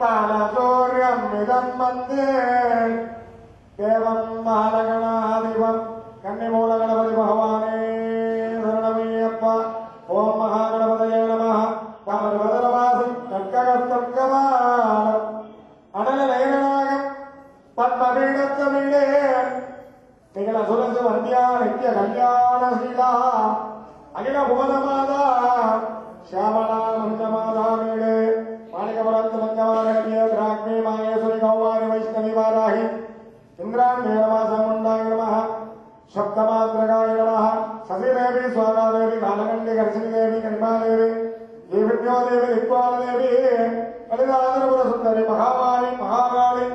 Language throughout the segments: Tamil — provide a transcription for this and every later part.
बालचौर्यं मिदं वन्दे देवं महागणाधिपं कन्निमूलगणपति भगवाने शरणमय्यप्पा। ओं महागणपतये नमः। कमलवदनवासं खड्गहस्तं कपालं अनलनयनागं पद्मपीठस्थमीडे निखिलसुरसुवन्द्या नित्यकल्याणशीला अखिल भुवनमाता श्यामला मंजमाता मीडे माणिकपुरन्तमंजमानगण्ये द्राग्मे माहेश्वरी गौवारि वैष्णवी वाराहि इंद्राण्ये नमः चामुण्डाय नमः शब्दमात्रकाय नमः शशिदेवी स्वागादेवी कालकण्डी कर्षिणीदेवी कनिमादेवी देवीभ्यो देवी दिक्पालदेवी ललिताधरपुरसुन्दरी महामारी महाकाली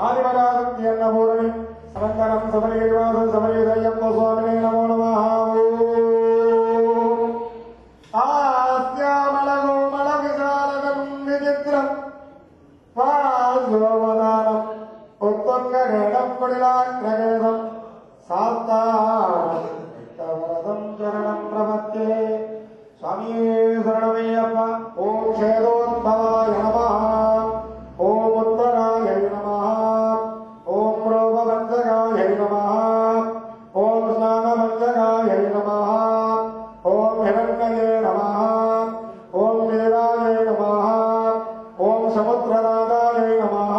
आदिवराशक्ति अन्नपूर्णी अनन्तरं सबरीगिरिवासं सबरीशय्यप्प स्वामिने नमो नमः। आस्यामलगोमलविशालकं विचित्रं वासोवदानम् उत्तुङ्गगेडं कुटिलाग्रगेदं शास्तावरदं चरणं प्रपद्ये स्वामी शरणमय्यप्प। ॐ क्षेदोद्भवाय नमः। ॐ उत्तराय नमः। ॐ रोगभञ्जकाय नमः। ॐ स्नानभञ्जकाय नमः। ॐ हिरण्मये नमः। ॐ वीराय नमः। ॐ समुद्रराजाय नमः।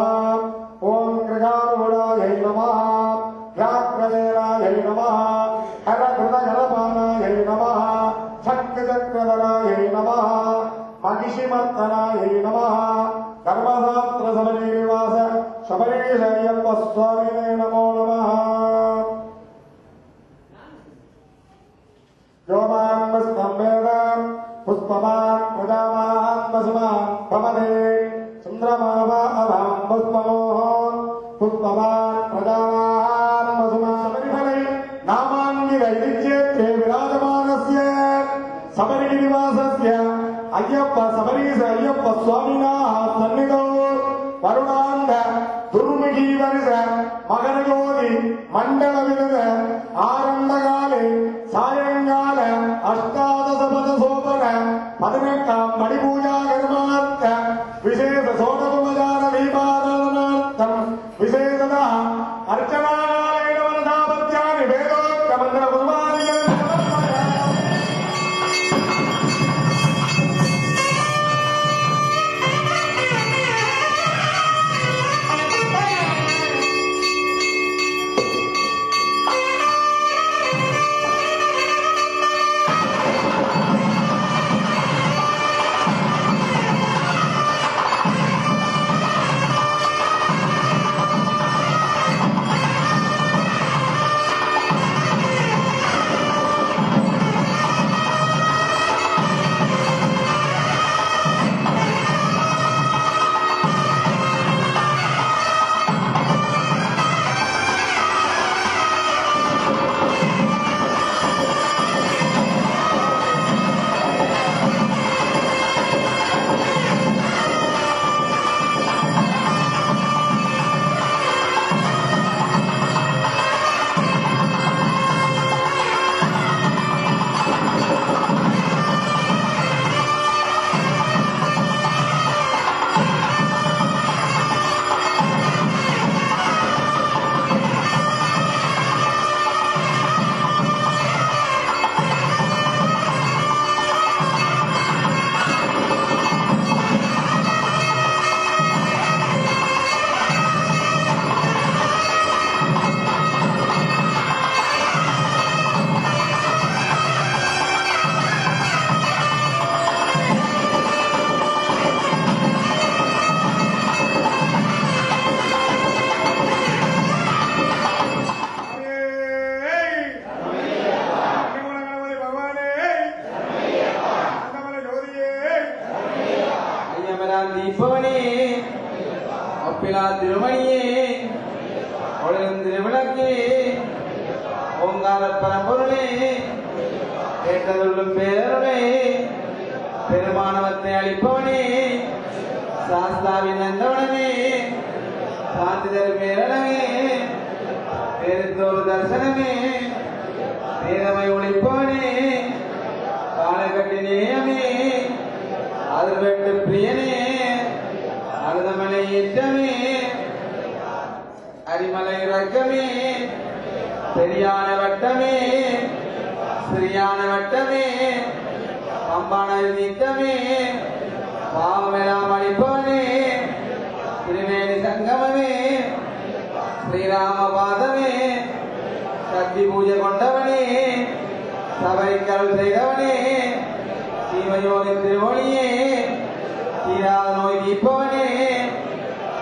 ॐ मृगारूढाय नमः। व्याघ्रदेवाय नमः। हरकृतगरपानाय नमः। शक्तिचक्रधराय नमः। महिषिमर्दनाय नमः। धर्मशास्त्रसबरीनिवास शबरीशय्यप्प स्वामिने नमो नमः। योमान्वस्तम्भेदान् पुष्पमान् प्रजामान् वसुमान् भवते चन्द्रमावा अभां पुष्पमोहन् पुष्पमान् प्रजामान् वसुमान् शबरिमलै नामान्वितैरिच्येत्ते विराजमानस्य शबरीनिवासस्य अय्यप्प सबरीश अय्यप्प स्वामिनः सन्निधौ वरुणान्ध दुर्मुखीवर्ष मकरज्योति मण्डलविरुद आरम्भकाले सायङ्काल अष्टादशपदसोपन 18 मणिपूजा कर्मार्थ विशेष सोनोपचार दीपाराधनार्थं विशेषतः अर्चनाकालेन वरदापत्यानि वेदोक्तमन्त्रकुर्वाणि பெருமானவத்தை அளிப்பவனே சாஸ்தாவின் நந்தவனமே சாந்திதர் பேரழகே பேருந்தோறு தரிசனமே பேரமை ஒளிப்பவனே காலகட்டி நேயமே அதிர்வெட்டு பிரியனே மருதமலை ஏற்றமே அரிமலை இறக்கமே பெரியான வட்டமே சிறியான வட்டமே பம்பான நீத்தமே பாவமெல்லாம் அளிப்பவனே திருமேனி சங்கமமே ஸ்ரீராமபாதமே சக்தி பூஜை கொண்டவனே சபைக்கருள் செய்தவனே சீவயோனி திருமொழியே தீராத நோய் தீர்ப்பவனே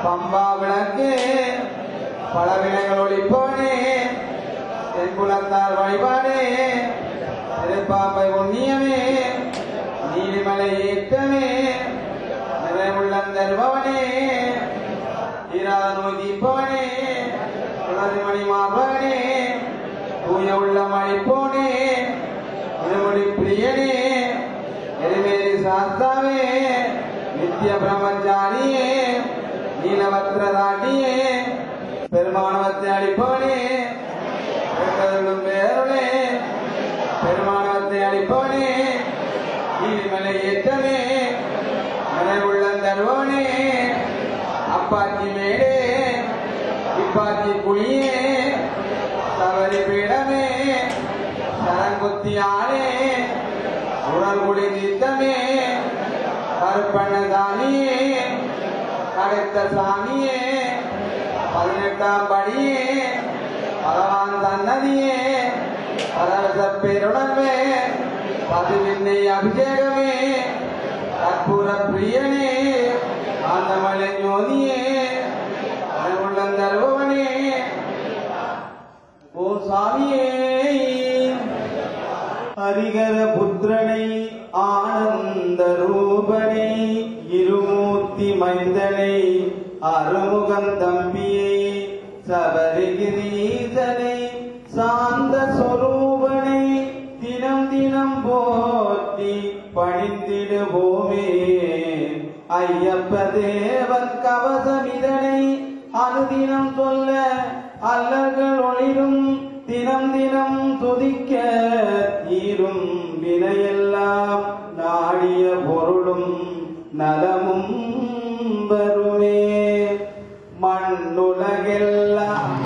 பம்பா விளக்கு பல வினைகள் ஒழிப்பவனே தென்குலத்தார் வழிபாடே திருப்பாம்பை உண்ணியமே நீலிமலை ஏற்றமே நிறைவுள்ளம் தருபவனே தீராத நோய் தீர்ப்பவனே துளசிமணி மாபவனே தூய உள்ளம் அளிப்போனே திருமொழி பிரியனே எரிமேரி சாஸ்தாவே நித்திய பிரம்மச்சாரியே நீலவத்திரதாட்டியே பெருமானவத்தை அளிப்பவனே பேருளே பெருமானவத்தை அளிப்பவனே நீலிமலை ஏற்றமே நினைவுள்ளம் தருவனே அப்பாச்சி மேடே இப்பாச்சி குழியே சபரி பீடமே சரங்குத்தியானே உடல் குடி நித்தமே கருப்பண்ணதானியே கடைத்த சாமியே 18ஆம் படியே பகவான் சன்னதியே பரவச பேருடன்மே பதிவின்னை அபிஷேகமே கற்பூர பிரியனே ஆந்தமலை ஜோதியே உள்ளம் தருபவனே ஓ சாமியே ஹரிகர புத்திரனை ஆனந்த ரூபனை இருமூர்த்தி மைந்தனை அருமுகம் தம்பியை சபரிகிரீசனை சாந்த சொரூபனை தினம் தினம் போற்றி பணிந்திடுவோமே ஐயப்ப தேவன் கவசமிதனை அனுதினம் சொல்ல அல்லர்கள் ஒளிரும் தினம் தினம் துதிக்க ஈரும் வினையெல்லாம் நாடிய பொருளும் நலமும் வருமே மண்ணுலகெல்லாம்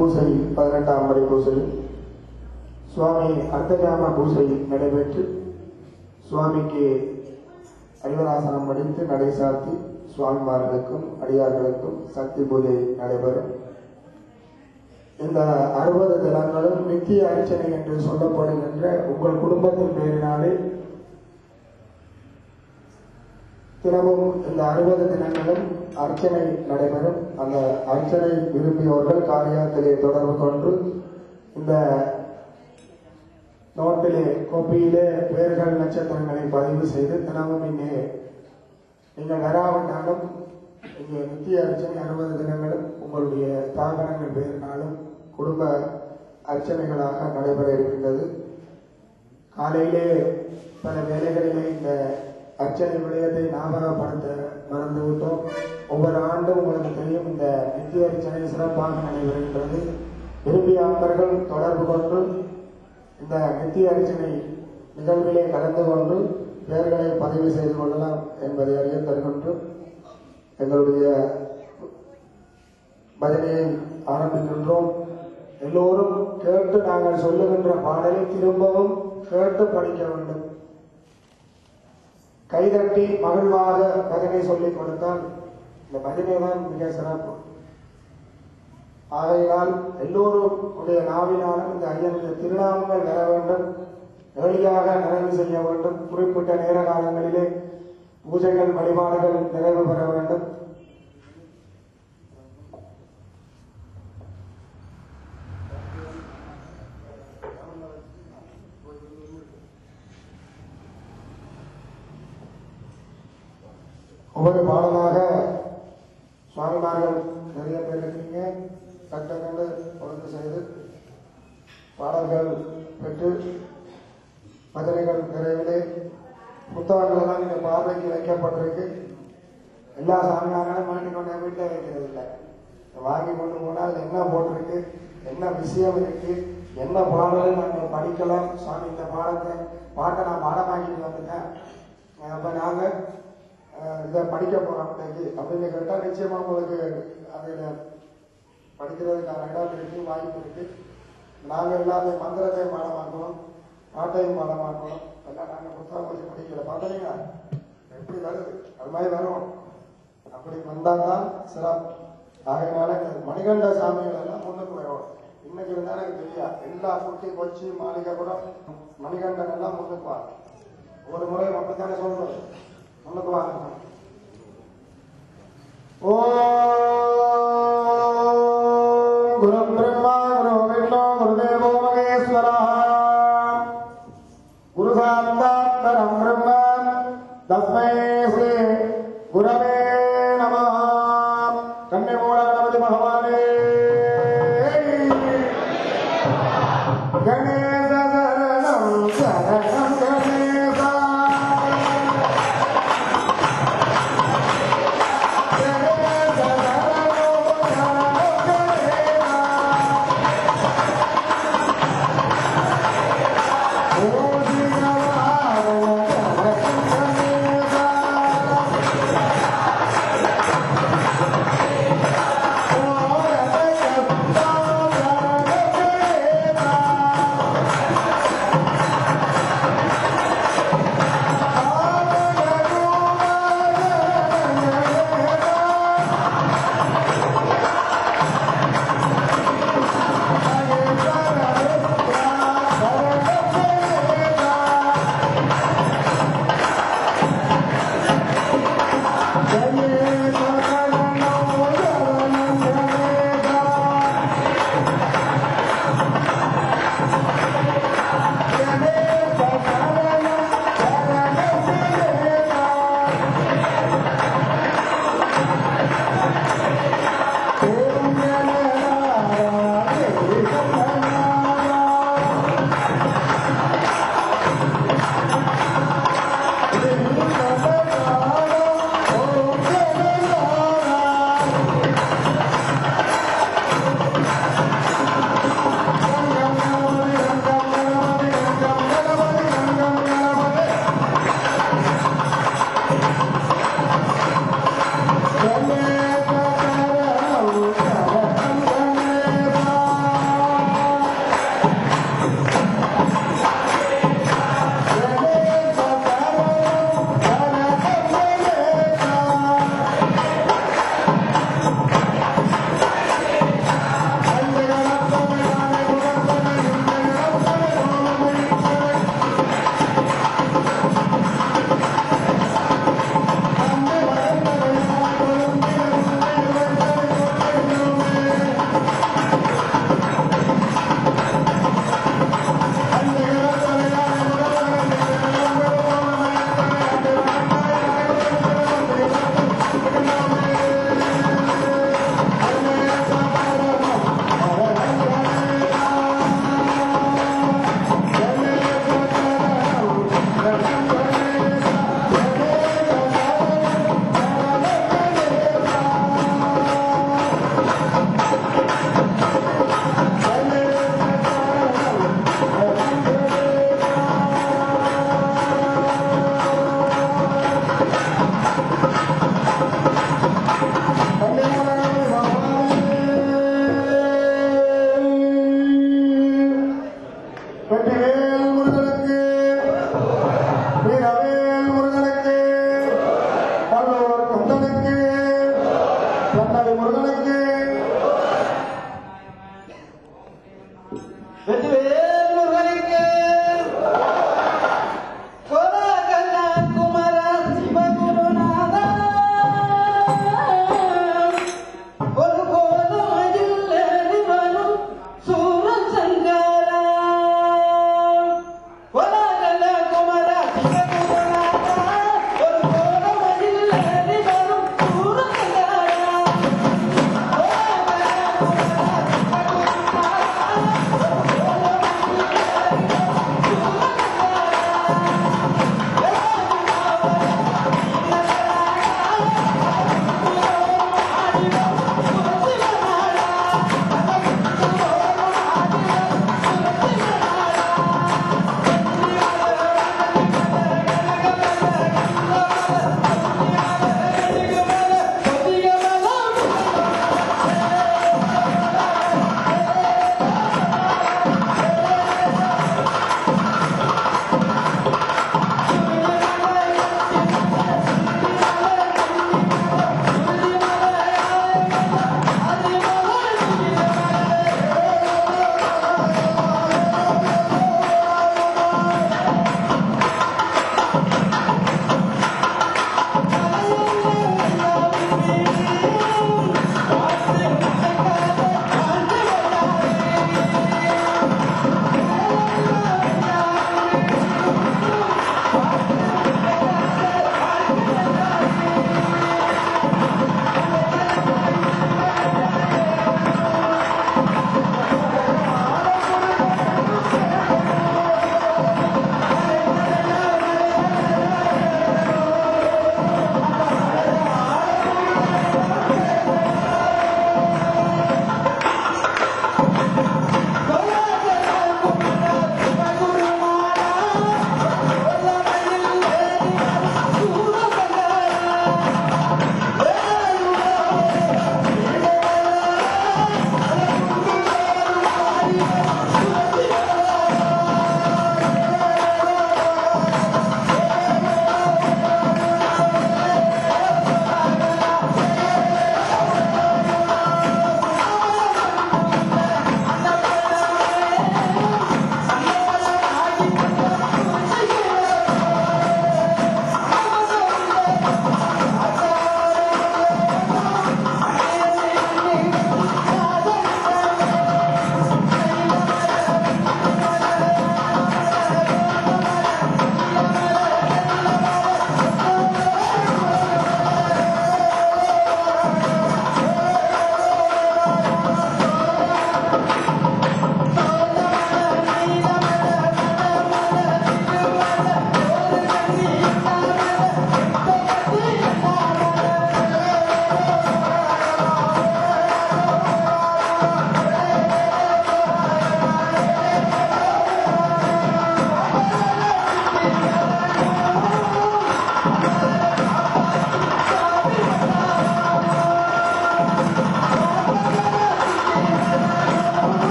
பூசை 18ஆம் படி பூசை சுவாமி அர்த்தஜாம பூசை நடைபெற்று சுவாமிக்கு அரிவராசனம் படித்து நடை சாத்தி சுவாமிமார்களுக்கும் அடியார்களுக்கும் சக்தி பூஜை நடைபெறும். இந்த 60 தினங்களும் நித்திய அர்ச்சனை என்று சொல்லப்படுகின்ற உங்கள் குடும்பத்தின் பேரினாலே தினமும் இந்த 60 தினங்களும் அர்ச்சனை நடைபெறும். அந்த அர்ச்சனை விரும்பியவர்கள் காரியாலயத்திலே தொடர்பு கொண்டு இந்த நோட்டிலே கோப்பியிலே பெயர்கள் நட்சத்திரங்களை பதிவு செய்து தினமும் இங்கே நீங்கள் வராவிட்டாலும் இங்கே நித்திய அர்ச்சனை 60 தினங்களும் உங்களுடைய தாபனங்கள் பெயரினாலும் குடும்ப அர்ச்சனைகளாக நடைபெற இருக்கின்றது. காலையிலே பல வேலைகளிலே இந்த அர்ச்சனை விடயத்தை ஞாபகப்படுத்த மறந்துவிட்டோம். ஒவ்வொரு ஆண்டும் உங்களுக்கு தெரியும் இந்த நித்திய அர்ச்சனை சிறப்பாக நடைபெறுகின்றது. விரும்பிய அன்பர்கள் தொடர்பு கொண்டு இந்த நித்திய அர்ச்சனை நிகழ்விலே கலந்து கொண்டு பெயர்களை பதிவு செய்து கொள்ளலாம் என்பதை அறிய தருகின்றோம். எங்களுடைய பஜனையை ஆரம்பிக்கின்றோம். எல்லோரும் கேட்டு நாங்கள் சொல்லுகின்ற பாடலை திரும்பவும் கேட்டு படிக்க வேண்டும். கைதட்டி மகிழ்வாக பஜனை சொல்லிக் கொடுத்தால் இந்த பஜனை தான் மிக சிறப்பு. ஆகையால் எல்லோரும் உடைய நாவினாலும் இந்த ஐயனுடைய திருநாமங்கள் பெற வேண்டும், எளியாக நிறைவு செய்ய வேண்டும். குறிப்பிட்ட நேர காலங்களிலே பூஜைகள் வழிபாடுகள் நிறைவு பெற வேண்டும். ஒவ்வொரு பாடலாக சுவாமிமார்கள் நிறைய பேர் இருக்கீங்க. சட்டங்கள் ஒழுங்கு செய்து பாடல்கள் பெற்று பஜனைகள் நிறைவிலே புத்தகங்கள் எல்லாம் இந்த பார்வைக்கு வைக்கப்பட்டிருக்கு. எல்லா சாமியார்களும் வாங்கி கொண்டு வீட்டில் வைக்கிறது இல்லை. வாங்கி கொண்டு போனால் என்ன போட்டிருக்கு, என்ன விஷயம் இருக்கு, என்ன பாடலை நாங்கள் படிக்கலாம். சுவாமி இந்த பாட்டை நான் பாடமாக்கிட்டு வந்துட்டேன், அப்போ நாங்கள் இதை படிக்க போகிறோம் அப்படின்னு கேட்டால் நிச்சயமாக உங்களுக்கு அதில் படிக்கிறதுக்கான இடம் இருக்கு, வாய்ப்பு இருக்கு. நாங்கள் எல்லாத்தையும் மந்திரத்தையும் பாடமாக்கணும், பாட்டையும் பாடமாக்கணும். எல்லாம் நாங்கள் புத்தகம் வச்சு படிக்கல. பார்த்தீங்களா எப்படி வருது, அது மாதிரி வரும். அப்படி வந்தால் தான் சிறப்பு. ஆகையினால மணிகண்ட சாமிகள் எல்லாம் முன்னுக்கு வரும். இன்னைக்கு இருந்தால் எனக்கு தெரியாது, எல்லா குட்டி கொச்சி மாளிகை கூட மணிகண்டன் எல்லாம் முன்னுக்கு வாங்க. ஒரு முறை அப்படித்தானே சொல்றது, முன்னுக்கு வாங்க. ஓம் குரு பிரம்மா குரு விஷ்ணு குருதேவோ மகேஸ்வரா. கணேச சரணம் சரணம் கணேசா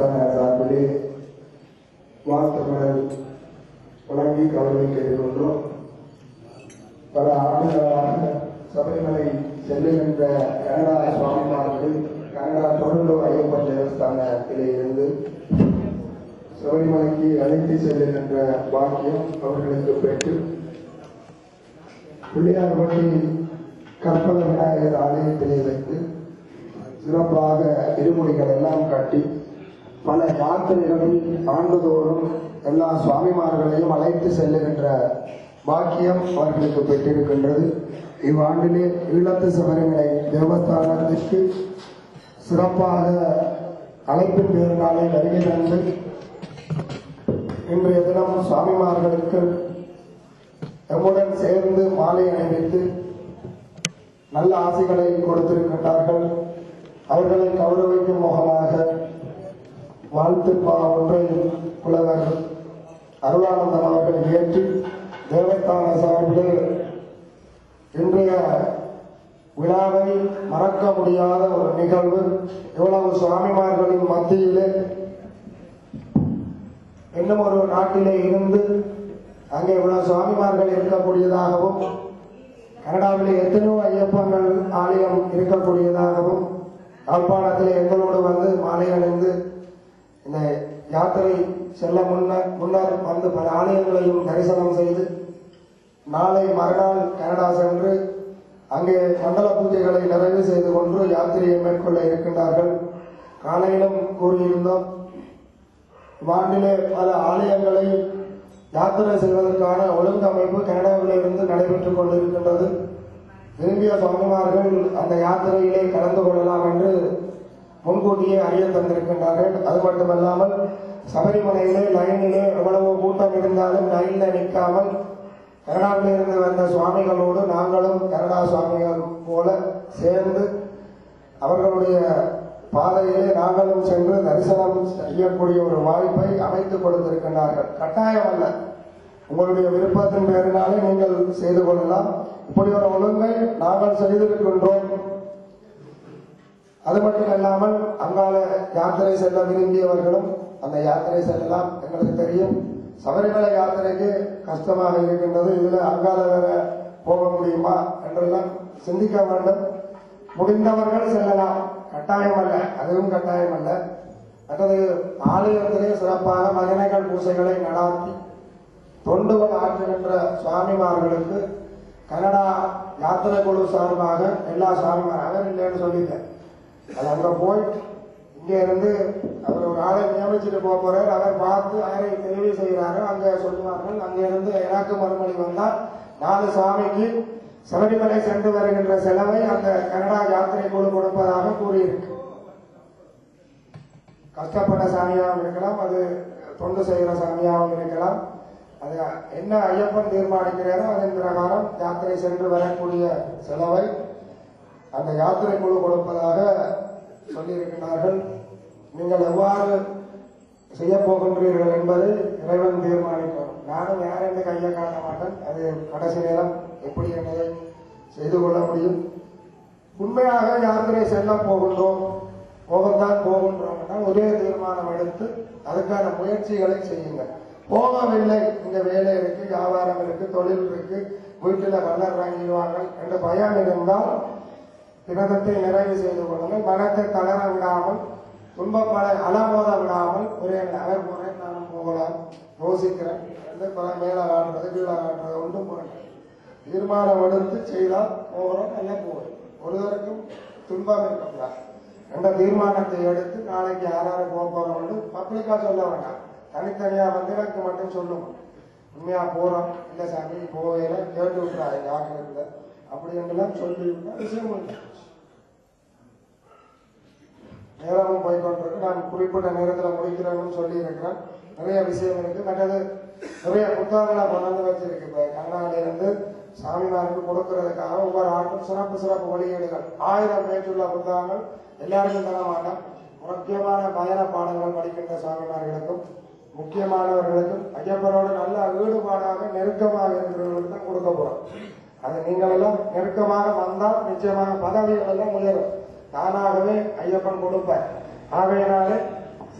தேவஸ்தான சார்பிலே வாழ்த்துக்கள் வழங்கி கௌரவிக்க இருக்கின்றோம். பல ஆண்டுகளாக சபரிமலை செல்லுகின்ற கனடா சுவாமிமார்கள் கனடா டொரண்டோ ஐயப்பன் தேவஸ்தானத்திலே இருந்து சபரிமலைக்கு அழைத்து செல்லுகின்ற பாக்கியம் அவர்களுக்கு பெற்று பிள்ளையார்பட்டி கற்பக விநாயகர் ஆலயத்திலே வைத்து சிறப்பாக இருமுடிகள் எல்லாம் கட்டி பல யாத்திரைகளில் ஆண்டுதோறும் எல்லா சுவாமிமார்களையும் அழைத்து செல்லுகின்ற பாக்கியம் அவர்களுக்கு பெற்றிருக்கின்றது. இவ்வாண்டிலே ஈழத்து சபரிமலை தேவஸ்தானத்திற்கு சிறப்பாக அழைப்பின் பேரினாலே வருகை தந்து இன்றைய தினம் சுவாமிமார்களுக்கு எம்முடன் சேர்ந்து மாலை அணிவித்து நல்ல ஆசைகளை கொடுத்திருக்கின்றார்கள். அவர்களை கௌரவிக்கும் முகமாக வாழ்த்துப்பா ஒன்றை புலவர் அருளானந்தம் அவர்கள் ஏற்று தேவஸ்தான சார்பில் இன்றைய விழாவை மறக்க முடியாத ஒரு நிகழ்வு. இவ்வளவு சுவாமிமார்களின் மத்தியிலே இன்னும் ஒரு நாட்டிலே இருந்து அங்கே இவ்வளவு சுவாமிமார்கள் இருக்கக்கூடியதாகவும் கனடாவிலே எத்தனையோ ஐயப்பங்கள் ஆலயம் இருக்கக்கூடியதாகவும் யாழ்ப்பாணத்திலே எங்களோடு வந்து மாலை அணிந்து இந்த யாத்திரை செல்ல முன்னர் வந்து பல ஆலயங்களையும் தரிசனம் செய்து நாளை மறுநாள் கனடா சென்று அங்கே மண்டல பூஜைகளை நிறைவு செய்து கொண்டு யாத்திரையை மேற்கொள்ள இருக்கின்றார்கள். காலையிலும் கூறியிருந்தோம், வாண்டிலே பல ஆலயங்களை யாத்திரை செய்வதற்கான ஒழுங்கமைப்பு கனடாவிலே இருந்து நடைபெற்றுக் கொண்டிருக்கின்றது. விரும்பிய சுவாமிமார்கள் அந்த யாத்திரையிலே கலந்து கொள்ளலாம் என்று முன்கூட்டியே அறிய தந்திருக்கின்றார்கள். அது மட்டுமல்லாமல் சபரிமலையிலே லைனிலே எவ்வளவு கூட்டம் இருந்தாலும் லைனில் நிற்காமல் கனடாவில் இருந்து வந்த சுவாமிகளோடு நாங்களும் கனடா சுவாமிகள் போல சேர்ந்து அவர்களுடைய பாதையிலே நாங்களும் சென்று தரிசனம் செய்யக்கூடிய ஒரு வாய்ப்பை அமைத்துக் கொடுத்திருக்கின்றார்கள். கட்டாயம் அல்ல, உங்களுடைய விருப்பத்தின் பேரினாலே நீங்கள் செய்து கொள்ளலாம். இப்படி ஒரு ஒழுங்கை நாங்கள் செய்திருக்கின்றோம். அது மட்டுமல்லாமல் அங்கால யாத்திரை செல்ல விரும்பியவர்களும் அந்த யாத்திரை செல்லலாம். எங்களுக்கு தெரியும், சபரிமலை யாத்திரைக்கு கஷ்டமாக இருக்கின்றது. இதுல அங்கால வேற போக முடியுமா என்றெல்லாம் சிந்திக்க வேண்டும். முடிந்தவர்கள் செல்லலாம், கட்டாயம் அல்ல, அதுவும் கட்டாயம் அல்ல. மற்றது ஆலயத்திலே சிறப்பாக மகனைகள் பூசைகளை நடாத்தி தொண்டுகள் ஆற்றுகின்ற சுவாமிமார்களுக்கு கனடா யாத்திரை குழு சார்பாக எல்லா சுவாமிமார் அவர் இல்லைன்னு சொல்லிட்டேன். அது அங்க போய் இங்க இருந்து அவர் ஒரு ஆளை நியமிச்சுட்டு போறார். அவர் பார்த்து யாரை தெரிவு செய்கிறாரோ அங்க சொல்லுவார்கள். அங்க இருந்து எனக்கு மறுமொழி வந்தால் 4 சுவாமிக்கு சபரிமலை சென்று வருகின்ற செலவை அந்த கனடா யாத்திரை குழு கொடுப்பதாக கூறியிருக்கு. கஷ்டப்பட்ட சாமியாகவும் இருக்கலாம், அது தொண்டு செய்கிற சாமியாகவும் இருக்கலாம். அது என்ன ஐயப்பன் தீர்மானிக்கிறாரோ அதன் பிரகாரம் யாத்திரை சென்று வரக்கூடிய செலவை அந்த யாத்திரை குழு கொடுப்பதாக சொல்லியிருக்கிறார்கள். நீங்கள் எவ்வாறு செய்ய போகின்றீர்கள் என்பதை இறைவன் தீர்மானிக்கும். நானும் யாரென்று கையை காட்ட மாட்டேன். அது கடைசி நேரம் எப்படி என்பதை செய்து கொள்ள முடியும். உண்மையாக யாத்திரை செல்ல போகின்றோம், போகத்தான் போகின்றோம், ஒரே தீர்மானம் எடுத்து அதுக்கான முயற்சிகளை செய்யுங்கள். போகவில்லை, இங்க வேலை இருக்கு, வியாபாரம் இருக்கு, தொழில் இருக்கு, வீட்டில் கல்லர் வாங்கிடுவாங்க என்ற பயம் இருந்தால் விரதத்தை நிறைவு செய்து கொள்ளுங்கள். மனத்தை தளர விடாமல், துன்பப்பட அலமோத விடாமல், ஒரே நகர் போறேன், நானும் போகலாம் யோசிக்கிறேன், மேலே காட்டுறது கீழே காட்டுறது ஒன்றும் போறேன். தீர்மானம் எடுத்து செய்தால் போகிறோம், நல்லா போகிறோம். ஒருவருக்கும் துன்பம் இருக்கக்கூடாது என்ற தீர்மானத்தை எடுத்து நாளைக்கு யாராரு போக போறோம் பப்ளிக்கா சொல்ல வேண்டாம். தனித்தனியா வந்து எனக்கு மட்டும் சொல்லுவோம், உண்மையா போறோம், இல்லை சாமி போவேல கேட்டு விட்டுறாங்க யாருக்கு அப்படி என்றெல்லாம் சொல்லிவிட்டா விஷயம் இல்லை. நேரமும் போய்கொண்டிருக்கு. நான் குறிப்பிட்ட நேரத்தில் முடிக்கிறேன்னு சொல்லி இருக்கிறேன். நிறைய விஷயம் இருக்கு. மற்றது நிறைய புத்தகங்களை கொண்டாந்து வச்சிருக்கு. இப்ப கனடாவிலிருந்து சாமிமாருக்கு கொடுக்கறதுக்காக ஒவ்வொரு ஆண்டும் சிறப்பு வெளியீடுகள் 1000 பேஜுள்ள புத்தகங்கள் எல்லாருக்கும் தர மாட்டோம். முக்கியமான பயண பாடங்கள் படிக்கின்ற சாமிமார்களுக்கும் முக்கியமானவர்களுக்கும் ஐயப்பனோடு நல்ல ஈடுபாடாக நெருக்கமாக இருக்கிறவர்களுக்கு தான் கொடுக்க போறோம். அது நீங்கள் எல்லாம் நெருக்கமாக வந்தால் நிச்சயமாக பதவிகள் எல்லாம் உயரும். தானாகவே ஐயப்பன் கொடுப்பார். ஆகையினாலே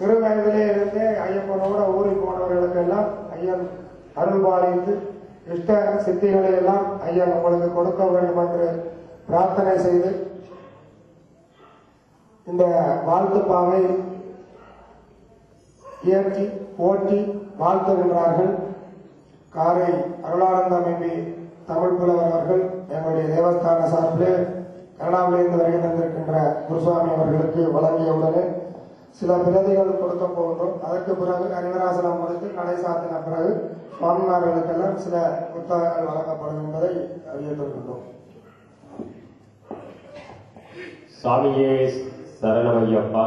சிறு வயதிலே இருந்தே ஐயப்பனோட ஊறி போனவர்களுக்கெல்லாம் ஐயன் அருள் பாலித்து இஷ்ட சித்திகளை எல்லாம் ஐயன் உங்களுக்கு கொடுக்க வேண்டும் என்று பிரார்த்தனை செய்து இந்த வாழ்த்துப்பாவை இயற்றி போற்றி வாழ்த்துகின்றார்கள். காரை அருளானந்தம் எம்பி தமிழ் புலவர் அவர்கள் எங்களுடைய தேவஸ்தான சார்பிலே கனடாவிலிருந்து வருகை தந்திருக்கின்ற குருசுவாமி அவர்களுக்கு வழங்கியவுடனே சில பிரதிகள் கொடுக்க போகின்றோம். அதற்கு பிறகு அனிவராசனம் கொடுத்து நடை சாத்தின பிறகு சுவாமிமார்களுக்கெல்லாம் சில புத்தகங்கள் வழங்கப்படும் என்பதை அறிவித்திருக்கின்றோம். சாமியே சரணமையப்பா.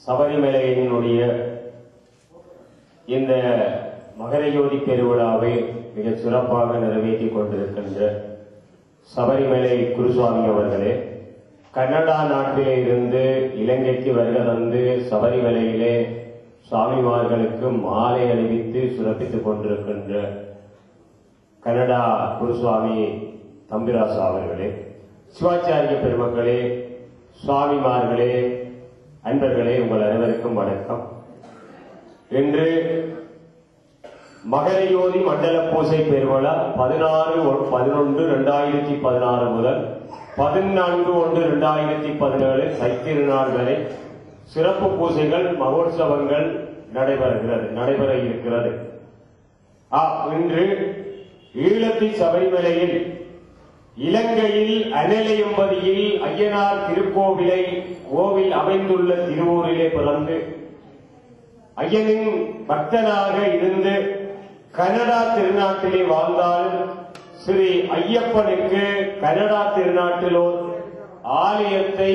சபரிமலையினுடைய இந்த மகரஜோதி பெருவிழாவை மிக சிறப்பாக நிறைவேற்றிக் கொண்டிருக்கின்ற சபரிமலை குருசுவாமி அவர்களே, கனடா நாட்டிலே இருந்து இலங்கைக்கு வருகை தந்து சபரிமலையிலே சுவாமிமார்களுக்கு மாலை அணிவித்து சிறப்பித்துக் கொண்டிருக்கின்ற கனடா குருசுவாமி தம்பிராசா அவர்களே, சிவாச்சாரிய பெருமக்களே, சுவாமிமார்களே, அன்பர்களே, உங்கள் அனைவருக்கும் வணக்கம். இன்று மகரஜோதி மண்டல பூசை பெருவிழா 16/11/2016 முதல் 14/1/2017 சைத்திருநாள் வரை சிறப்பு பூசைகள் மகோற்சவங்கள் நடைபெற இருக்கிறது. இன்று ஈழத்தி சபரிமலையில் இலங்கையில் அனலையம்பதியில் ஐயனார் கோவில் அமைந்துள்ள திருவூரிலே பிறந்து ஐயனின் பக்தனாக இருந்து கனடா திருநாட்டிலே வாழ்ந்தாலும் ஸ்ரீ ஐயப்பனுக்கு கனடா திருநாட்டில் ஆலயத்தை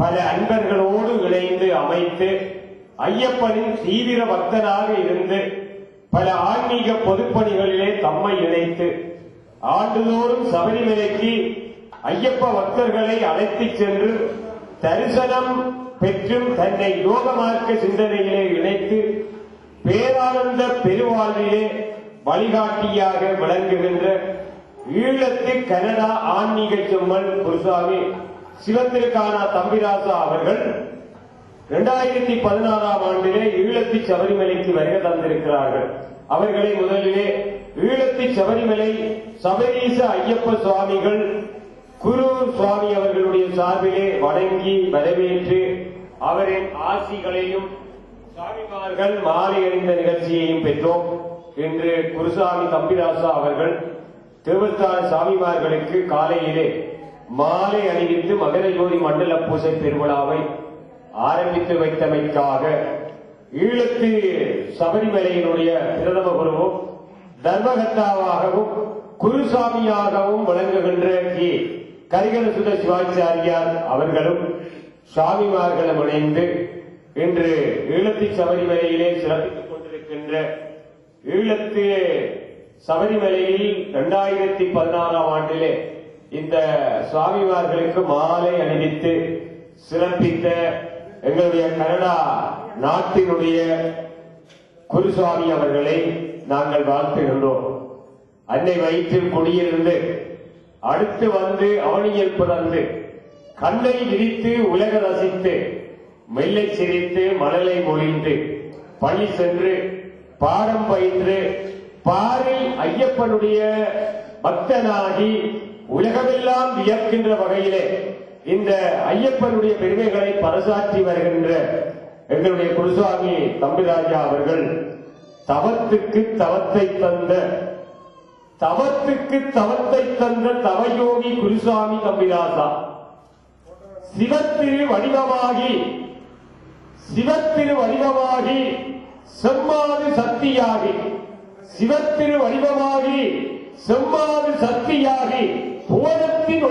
பல அன்பர்களோடு இணைந்து அமைத்து ஐயப்பனின் தீவிர பக்தனாக இருந்து பல ஆன்மீக பொதுப்பணிகளிலே தம்மை இணைத்து ஆண்டுதோறும் சபரிமலைக்கு ஐயப்ப பக்தர்களை அழைத்துச் சென்று தரிசனம் பெற்றும் தன்னை யோக மார்க்க சிந்தனையிலே இணைத்து பேரானந்த பெருவாழ்விலே வழிகாட்டியாக விளங்குகின்ற ஈழத்து கனடா ஆன்மீக செம்மல் குருசாமி சிவத்திருக்கான தம்பிராசா அவர்கள் 2016ஆம் ஆண்டிலே ஈழத்து சபரிமலைக்கு வருகை தந்திருக்கிறார்கள். அவர்களை முதலிலே ஈழத்து சபரிமலை சபரீச ஐயப்ப சுவாமிகள் குரு சுவாமி அவர்களுடைய சார்பிலே வணங்கி வரவேற்று அவரின் ஆசிகளையும் சுவாமிமார்கள் மாலை அணிந்த நிகழ்ச்சியையும் பெற்றோம். இன்று குருசாமி தம்பிராசா அவர்கள் தேவஸ்தான சாமிமார்களுக்கு காலையிலே மாலை அணிவித்து மகரஜோதி மண்டல பூசை பெருவிழாவை ஆரம்பித்து வைத்தமைக்காக ஈழத்து சபரிமலையினுடைய பிரதம குருவும் தர்மகர்த்தாவாகவும் குருசாமியாகவும் விளங்குகின்ற கரிகலசுத சிவாச்சாரியார் அவர்களும் சுவாமிமார்களும் இணைந்து இன்று ஈழத்து சபரிமலையிலே சிறப்பித்துக் கொண்டிருக்கின்ற ஈழத்து சபரிமலையில் 2016ஆம் ஆண்டிலே இந்த சுவாமிமார்களுக்கு மாலை அணிவித்து சிறப்பித்த எங்களுடைய கனடா நாட்டினுடைய குருசுவாமி அவர்களை நாங்கள் வாழ்த்துகின்றோம். அன்னை வயிற்றில் குடியிருந்து அடுத்து வந்து அவனியில் பிறந்து கண்ணை விரித்து உலக ரசித்து மெல்லை சிரித்து மணலை மொழிந்து பள்ளி சென்று பாடம் பயின்று பாரில் ஐயப்பனுடைய பக்தனாகி உலகமெல்லாம் வியக்கின்ற வகையிலே இந்த ஐயப்பனுடைய பெருமைகளை பறைசாற்றி வருகின்ற எங்களுடைய குருசுவாமி தம்பிராஜா அவர்கள் தவத்துக்கு தவத்தை தந்த தவயோகி குருசுவாமி தம்பிராசா சிவத்திரு வடிவமாகி செம்மாது சக்தியாகி சிவத்திரு வடிவமாகி செம்மாது சக்தியாகி புவனத்தின்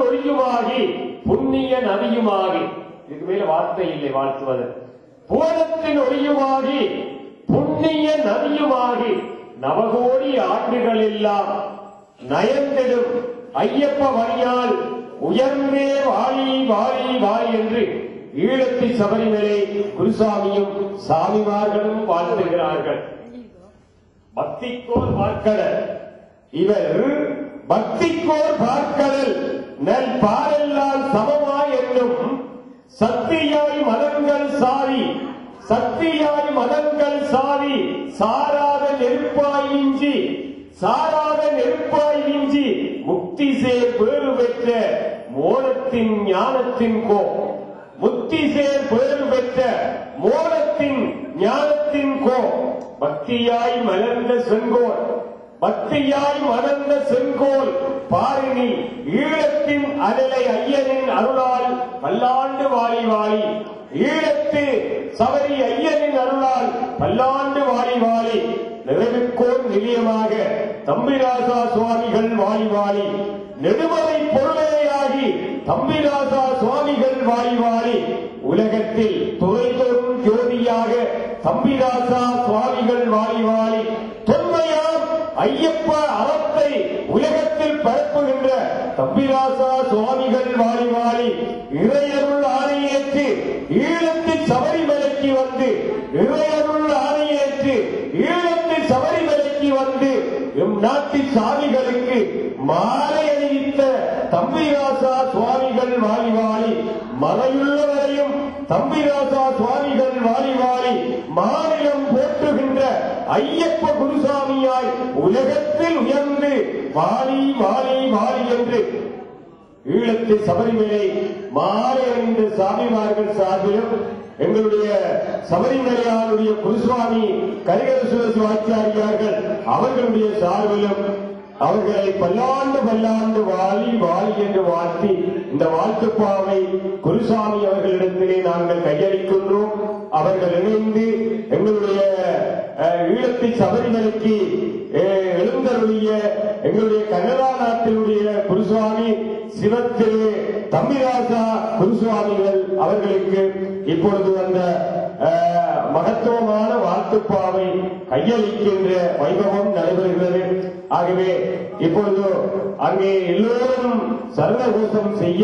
ஒளியுமாகி புண்ணிய நதியுமாகி. இதுக்கு மேல வார்த்தை இல்லை வாழ்த்துவது. புவனத்தின் ஒளியுமாகி புண்ணிய நதியுமாகி நவகோடி ஆண்டுகள் எல்லாம் நயந்திடும் ஐயப்ப வழியால் உயர்ந்தே வாழி என்று ஈழத்து சபரிமலை குருசாமியும் சாமிமார்களும் வாழ்த்துகிறார்கள். பக்திக்கோர் பார்க்கடல் இவர் பக்திக்கோர் பார்க்கடல் நல் பாரெல்லாம் சமமாய் என்னும் சக்தியாய் மதங்கள் சாரி சக்தியாய் மதங்கள் சாரி சாராத நெருப்பாய் மிஞ்சி முக்தி சேர் பேறு பெற்ற மோனத்தின் ஞானத்தின் முக்தி சேர் பேறு பெற்ற மோனத்தின் ஞானத்தின் பக்தியாய் மலர்ந்த செங்கோல் பாரினி ஈழத்தின் அனலை ஐயனின் அருளால் பல்லாண்டு வாழி ஈழத்து சபரி ஐயனின் அருளால் பல்லாண்டு வாழி நிறைவுக்கோர் நிலையமாக தம்பிராசா சுவாமிகள் வாழி நெடுமலை பொருளையாகி தம்பிராசா சுவாமிகள் வாழி உலகத்தில் துறைதோறும் ஜோதியாக தம்பிராசா சுவாமிகள் வாழி தொன்மையாம் ஐயப்ப அறத்தை உலகத்தில் பரப்புகின்ற தம்பிராசா சுவாமிகள் வாழி இறையருள் ஆணையேற்று ஈழத்து சபரிமலைக்கு வந்து எம் நாட்டு சாமிகளுக்கு மாலை அணிவித்த தம்பிராசா சுவாமிகள் வாழி மலையுள்ளவரையும் தம்பிராசா சுவாமிகள் வாழி மாநிலம் போற்றுகின்ற ஐயப்ப குருசாமியாய் உலகத்தில் உயர்ந்து வாழி என்று ஈழத்து சபரிமலை மாலை அணிந்த சாமிமார்கள் சார்பிலும் எங்களுடைய சபரிமலையாருடைய குருசுவாமி கரிகர சிவாச்சாரியார்கள் அவர்களுடைய சார்பிலும் அவர்களை பல்லாண்டு வாழி என்று வாழ்த்தி இந்த வாழ்த்துப்பாவை குருசாமி அவர்களிடத்திலே நாங்கள் கையளிக்கின்றோம். அவர்கள் இணைந்து எங்களுடைய ஈழத்து சபரிமலைக்கு எழுந்தருளிய எங்களுடைய கனடா நாட்டினுடைய குருசுவாமி சிவத்திரு தம்பிராசா குருசுவாமிகள் அவர்களுக்கு இப்பொழுது அந்த மகத்துவமான வாழ்த்துப்பாவை கையளிக்கின்ற வைபவம் நடைபெறுகிறது. ஆகவே இப்பொழுது அங்கே எல்லோரும் சரணகோஷம் செய்ய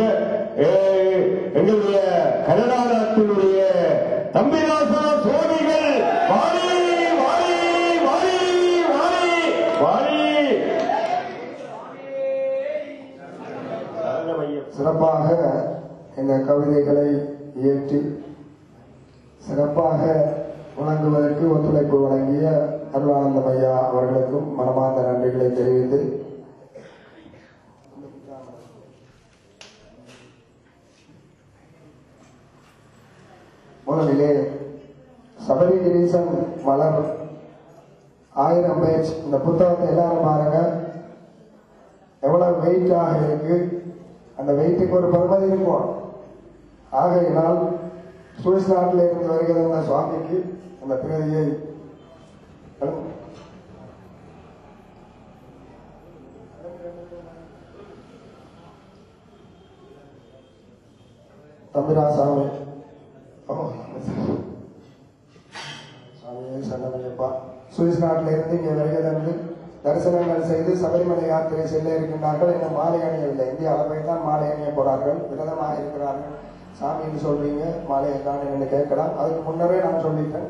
எங்களுடைய கனடா நாட்டினுடைய தம்பிராசா சுவாமிகள் சிறப்பாக இந்த கவிதைகளை இயற்றி சிறப்பாக வழங்குவதற்கு ஒத்துழைப்பு வழங்கிய அருளானந்தம் ஐயா அவர்களுக்கும் மனமார்ந்த நன்றிகளை தெரிவித்து முதலிலே சபரி கிரீசன் மலர் 1000 பேஜ் இந்த புத்தகத்தை எல்லாரும் பாருங்க. எவ்வளவு வெயிட்டாக இருக்கு, அந்த வெயிட்டுக்கு ஒரு பெருமதி இருக்கும். ஆகையினால் சுவிஸ் நாட்டில் இருந்து வருகிற அந்த சுவாமிக்கு அந்த பிரதியை தம்பிராசாமி சன்னமையப்பா சுவிஸ் நாட்டில் இருந்து இங்கே வருகிறது தரிசனங்கள் செய்து சபரிமலை யாத்திரை செல்ல இருக்கின்றார்கள். இன்னும் மாலை அணியவில்லை. இந்திய அளவில் தான் மாலை அணிய போறார்கள். விரதமாக இருக்கிறார்கள். சாமின்னு சொல்றீங்க, மாலையை தான் என்று கேட்கலாம். அதுக்கு முன்னரே நான் சொல்லிட்டேன்.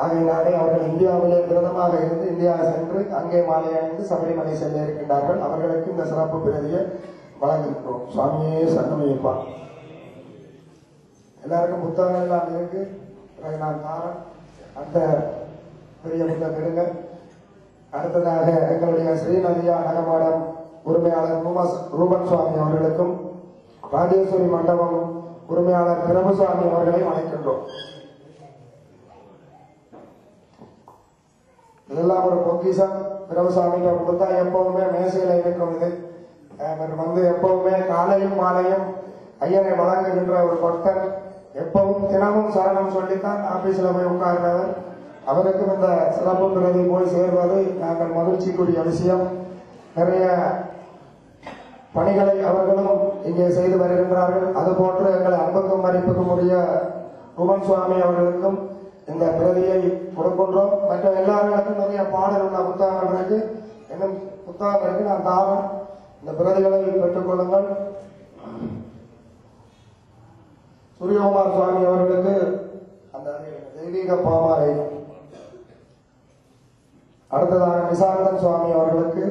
ஆகையினாலே அவர்கள் இந்தியாவிலே விரதமாக இருந்து இந்தியா சென்று அங்கே மாலை அணிந்து சபரிமலை செல்ல இருக்கின்றார்கள். அவர்களுக்கு இந்த சிறப்பு பிரதியை வழங்குகிறோம். சுவாமியே சன்னமையப்பா. எல்லாருக்கும் புத்தகம் எல்லாம் இருக்கு. நான் தாரன் அந்த பெரிய புத்தகம் எடுங்க. அடுத்ததாக எங்களுடைய ஸ்ரீநதியா நகமாடம் உரிமையாளர் ரூபன் சுவாமி அவர்களுக்கும் ராஜேஸ்வரி மண்டபம் உரிமையாளர் பிரபுசுவாமி அவர்களையும் அழைக்கின்றோம். இதெல்லாம் ஒரு பொக்கிஷம். பிரபுசாமிகிட்ட கொடுத்தா எப்பவுமே மேசையில இருக்கும். இது வந்து எப்பவுமே காலையும் மாலையும் ஐயனை வழங்குகின்ற ஒரு பக்தர். எப்பவும் தினமும் சரணம் சொல்லித்தான் ஆபீஸ்ல போய் உட்கார்ந்தவர். அவருக்கும் இந்த சிறப்பு பிரதி போய் சேர்வது நாங்கள் மகிழ்ச்சிக்குரிய விஷயம். நிறைய பணிகளை அவர்களும் இங்கே செய்து வருகின்றார்கள். அதுபோன்று எங்கள் அன்புக்கும் மதிப்புக்கும் உரிய ரூபன் சுவாமி அவர்களுக்கும் இந்த பிரதியை கொடுக்கின்றோம். மற்ற எல்லாருக்கும் நிறைய பாடல் உள்ள புத்தகங்கள் இருக்கு. இன்னும் புத்தகம் இருக்கு. நான் தாவன் இந்த பிரதிகளை பெற்றுக் கொள்ளுங்கள். சூரியகுமார் சுவாமி அவர்களுக்கு அந்த தெய்வீக பாமாலை. அடுத்ததாக நிசாந்தன் சுவாமி அவர்களுக்கு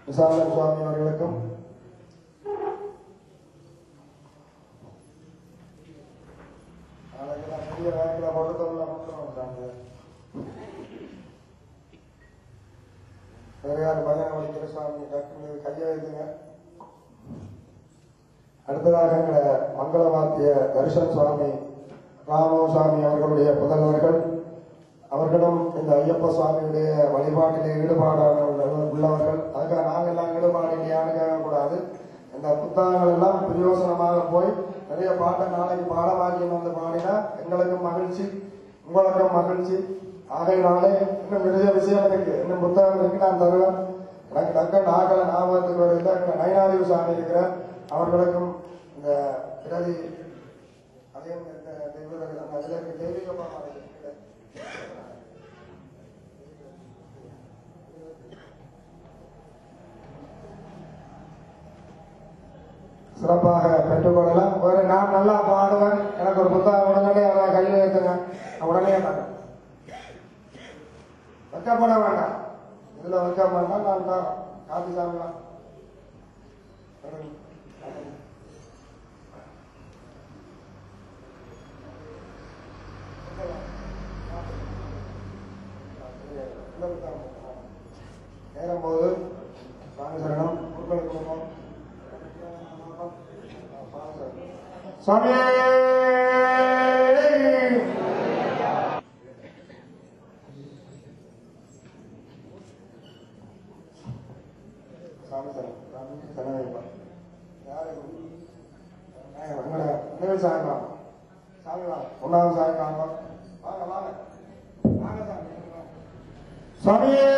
விசாலம் சுவாமி அவர்களுக்கும் பெரிய வேலைகளை போட்டு வந்தாங்க. வேற யார் பஜனை வலிக்கிற சுவாமி டக்குனு கையை வைத்துங்க. அடுத்ததாக எங்களை மங்கள வாத்திய தரிசன சுவாமி ராமோ சுவாமி அவர்களுடைய புதல்வர்கள், அவர்களும் இந்த ஐயப்ப சுவாமியுடைய வழிபாட்டிலே ஈடுபாடான உள்ளவர்கள். அதுக்காக நாங்கள் எல்லாம் ஈடுபாடு இல்லையான்னு கேட்கக்கூடாது. இந்த புத்தகங்கள் எல்லாம் பிரயோசனமாக போய் நிறைய பாட்டை நாளைக்கு பாடமாக்கி வந்து பாடினா எங்களுக்கும் மகிழ்ச்சி, உங்களுக்கும் மகிழ்ச்சி. ஆகையினாலே இன்னும் நிறைய விஷயம் இருக்கு, இன்னும் புத்தகம் இருக்கு, நான் தருவேன். எனக்கு டக்கு நாகல ஞாபகத்துக்கு வருது. நயனாதிவு சாமி இருக்கிறார், அவர்களுக்கும் இந்த பிரதி அதையும் தெய்வீகமாக சிறப்பாக பெற்றுக்கொள்ளலாம். வேறு நான் நல்லா பாடுவேன், எனக்கு ஒரு புத்தகம் உடனே அதை கையில் வைத்துங்க, உடனே வைக்கப்பட வேண்டாம். இதுல வைக்க வேண்டாம், நான் தான் காப்பி சாப்பிடலாம். நேரம் போது சாமி சரணம் குருக்களுக்கு சுவாமியே சாமி சரணம் யாரு சாயங்காலம் சாமி வாங்க, ஒன்றாவது சாயங்காலம் வாங்க வாங்க வாங்க சாமி சுவாமியே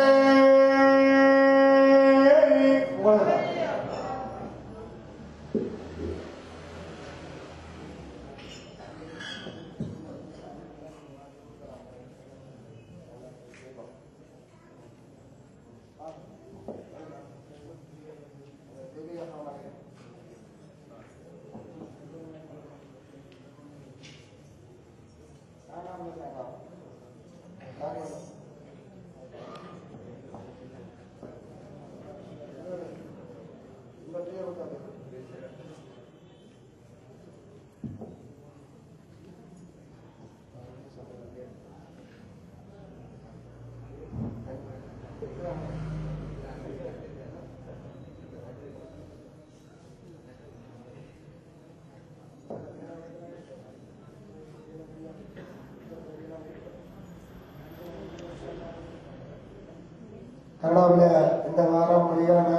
கனடாவில் இந்த வாரம் வெளியான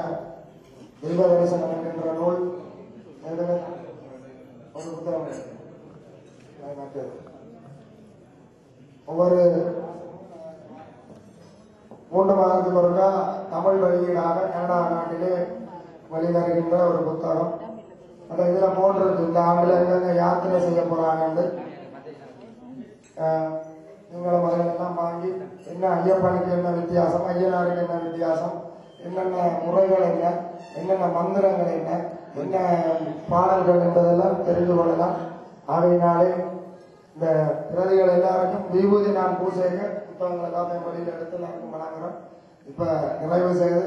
தெய்வ தரிசனம் என்கின்ற நூல் ஒரு புத்தகம். ஒவ்வொரு 3 மாதத்துக்கு ஒருக்கா தமிழ் வெளியீடாக கனடா நாட்டிலே வெளிவருகின்ற ஒரு புத்தகம். அந்த இதுல போன்றது இந்த ஆண்டுல எங்க யாத்திரை செய்ய போறாங்க. நீங்களும் அதெல்லாம் வாங்கி என்ன ஐயப்பனுக்கு என்ன வித்தியாசம், ஐயனாருக்கு என்ன வித்தியாசம், என்னென்ன முறைகள் என்ன, என்னென்ன மந்திரங்கள் என்ன, என்ன பாடல்கள் என்பதெல்லாம் தெரிந்து கொள்ளலாம். ஆகையினாலே இந்த பிரதிகள் எல்லாருக்கும் விபூதி நான் பூசைக்கு புத்தகங்களை எல்லாத்தையும் வழியில் எடுத்து எல்லாருக்கும் வழங்குறோம். இப்ப நிறைவு செய்து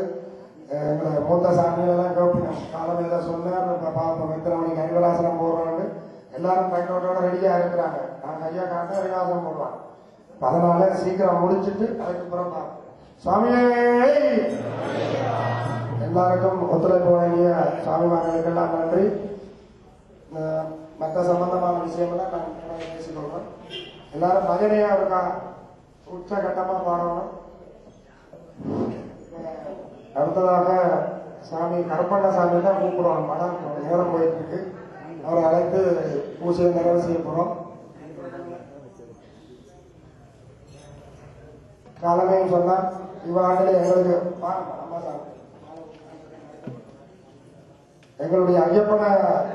எங்களை மூத்த சாமிகளெல்லாம் கேட்போம், காலம் ஏதோ சொன்னார். இப்ப பார்ப்போம் எத்தனை மணிக்கு கைவராசனம் போடுறோன்னு எல்லாரும் கையோட ரெடியா இருக்கிறாங்க. நான் கையா காட்ட கைவாசனம் போடுவாங்க. அதனால சீக்கிரம் முடிச்சுட்டு அதுக்கப்புறம் தான் சுவாமியே எல்லாருக்கும் ஒத்துழைப்பு வழங்கிய சுவாமிமார்களுக்கெல்லாம் நன்றி. மற்ற சம்பந்தமான விஷயங்கள்லாம் நான் பேசிக்கொள்றேன். எல்லாரும் பஜனையா இருக்கா, உச்சகட்டமா பாடணும். அடுத்ததாக சாமி கருப்பண்ண சாமி தான் கூப்பிடுவாங்க. மடம் நேரம் போயிட்டு இருக்கு, அவரை அழைத்து பூஜையை நிறைவு செய்ய போறோம். காலமையும் சொன்னார் இவ்வாண்டிலே எங்களுடைய ஐயப்பனை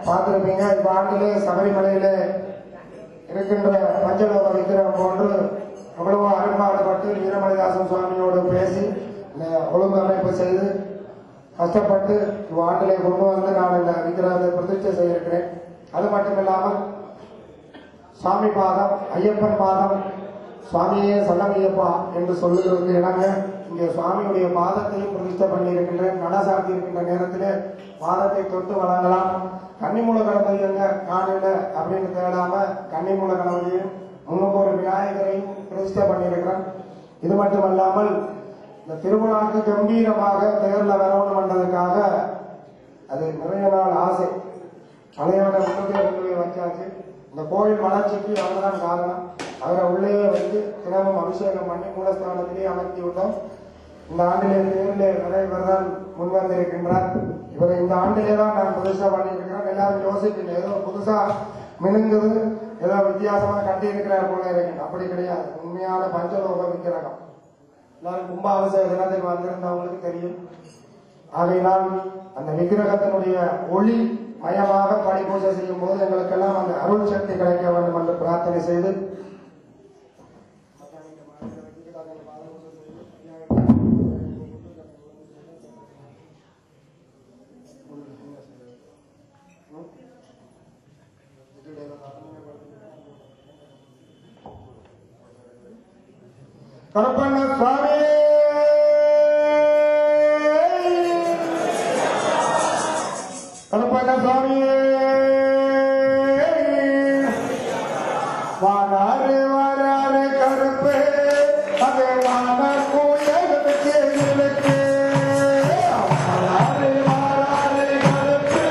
பார்த்திருப்பீங்க. இவ்வாண்டிலே சபரிமலையிலே இருக்கின்ற பஞ்சலோக விக்கிரகம் போன்று எவ்வளவோ அரும்பாடுபட்டு வீரமணிதாசன் சுவாமியோடு பேசி ஒழுங்கு அமைப்பு செய்து கஷ்டப்பட்டு இவ்வாண்டிலே கொண்டு வந்து நான் இந்த விக்கிரகத்தை பிரதிஷ்டை செய்திருக்கிறேன். அது மட்டுமில்லாமல் சுவாமி பாதம், ஐயப்பன் பாதம், சுவாமியே சரணமையப்பா என்று சொல்லுகிறது இணங்க இங்கே சுவாமியுடைய பாதத்தையும் பிரதிஷ்டை பண்ணியிருக்கின்றேன். நட சாத்தி இருக்கின்ற நேரத்திலே பாதத்தை தொட்டு வழங்கலாம். கன்னிமூல கணபதி எங்க காணல அப்படின்னு தேடாம கன்னிமூல கணபதியும் முன்னுக்கு ஒரு விநாயகரையும் பிரதிஷ்டை பண்ணியிருக்கிறேன். இது மட்டுமல்லாமல் இந்த திருவிழாக்கு கம்பீரமாக தேர்ல வரணும் என்றதுக்காக அது நிறைய நாள் ஆசை. பழையவரை உள்ளே வச்சாச்சு. இந்த கோயில் வளர்ச்சிக்கு அவர்தான் காரணம். அவரை உள்ளே வைத்து தினமும் அபிஷேகம் பண்ணி மூலஸ்தானத்திலே அமர்த்தி விட்டோம். இந்த ஆண்டிலே தேர்தலே நிறைவர் தான் முன்வந்திருக்கின்றார். இவரை இந்த ஆண்டிலே தான் நான் புதுசா பண்ணியிருக்கிறேன். எல்லாரும் யோசிப்பீங்க ஏதோ புதுசா மினுங்குது, ஏதோ வித்தியாசமா கட்டி இருக்கிறார் போல இருக்கு. அப்படி கிடையாது. உண்மையான பஞ்சலோக விக்கிரகம். எல்லாரும் கும்பாபிஷேக தினத்தில் வந்திருந்தவங்களுக்கு தெரியும். ஆகையினால் அந்த விக்கிரகத்தினுடைய ஒளி மயமாக படி பூஜை செய்யும் போது எங்களுக்கெல்லாம் அந்த அருள் சக்தி கிடைக்க வேண்டும் என்று பிரார்த்தனை செய்து கருப்பண்ண சுவாமி கருப்பண்ண சுவாமியே வாராரு வாராரு கருப்பு அது வான கோயிலுக்கு வாராரு வாராரு கருப்பு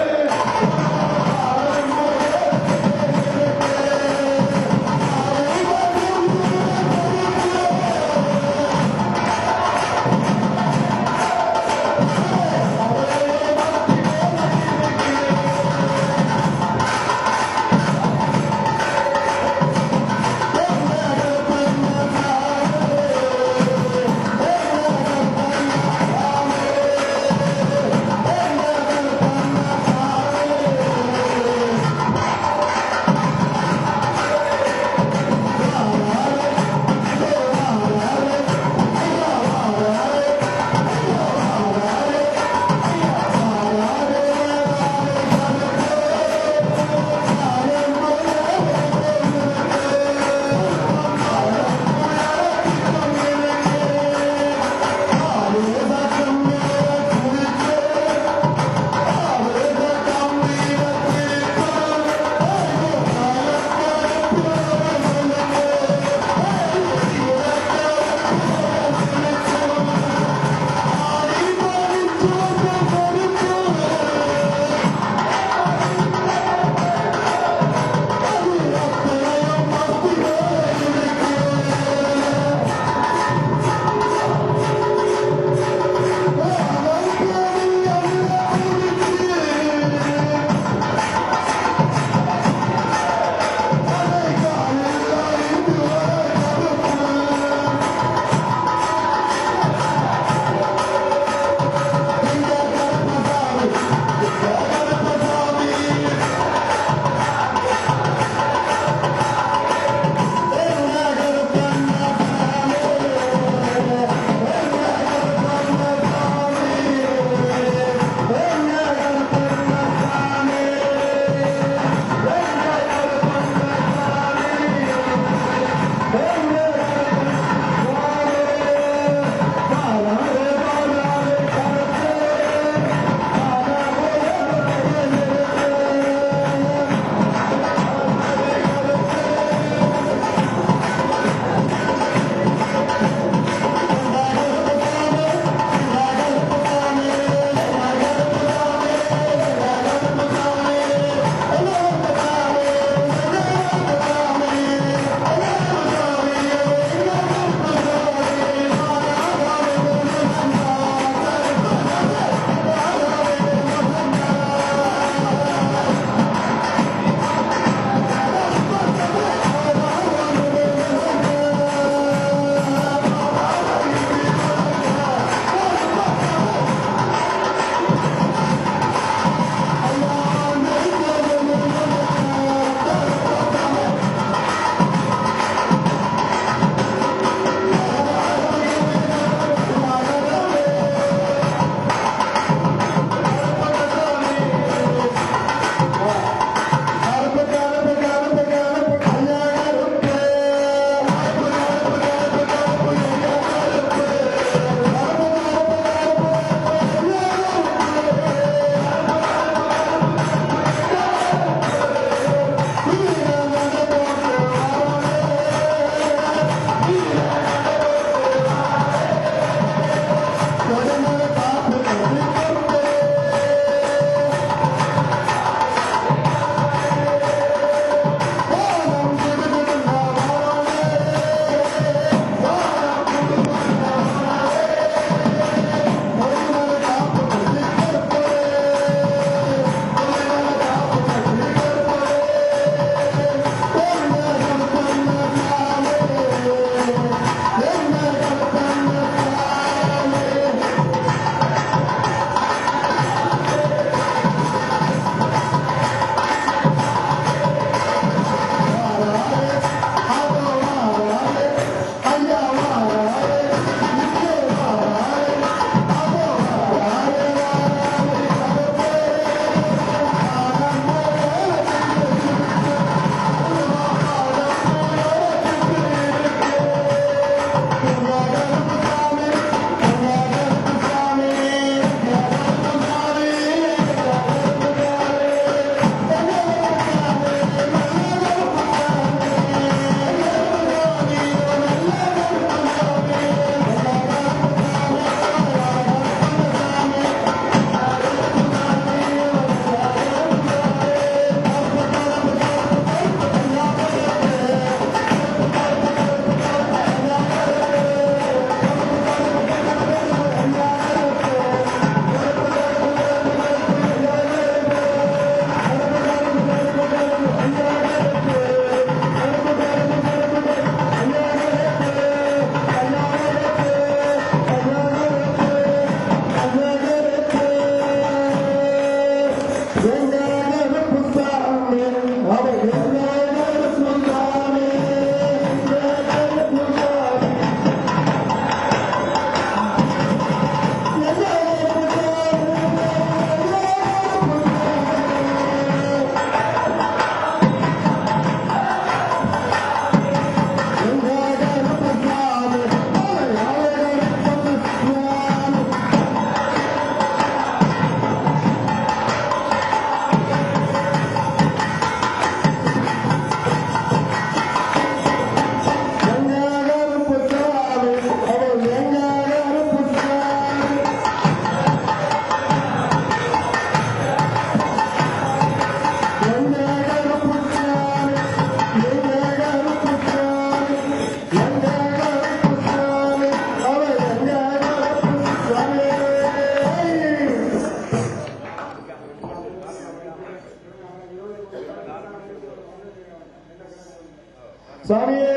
சாமியே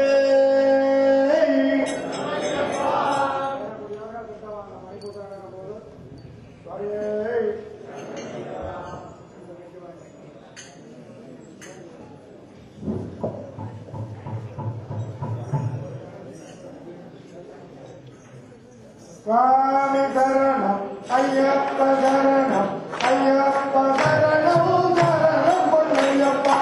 சுவாமி சரணம் ஐயப்ப சரணம் ஐயப்ப சரணம் சரணம் பொன்னையப்பா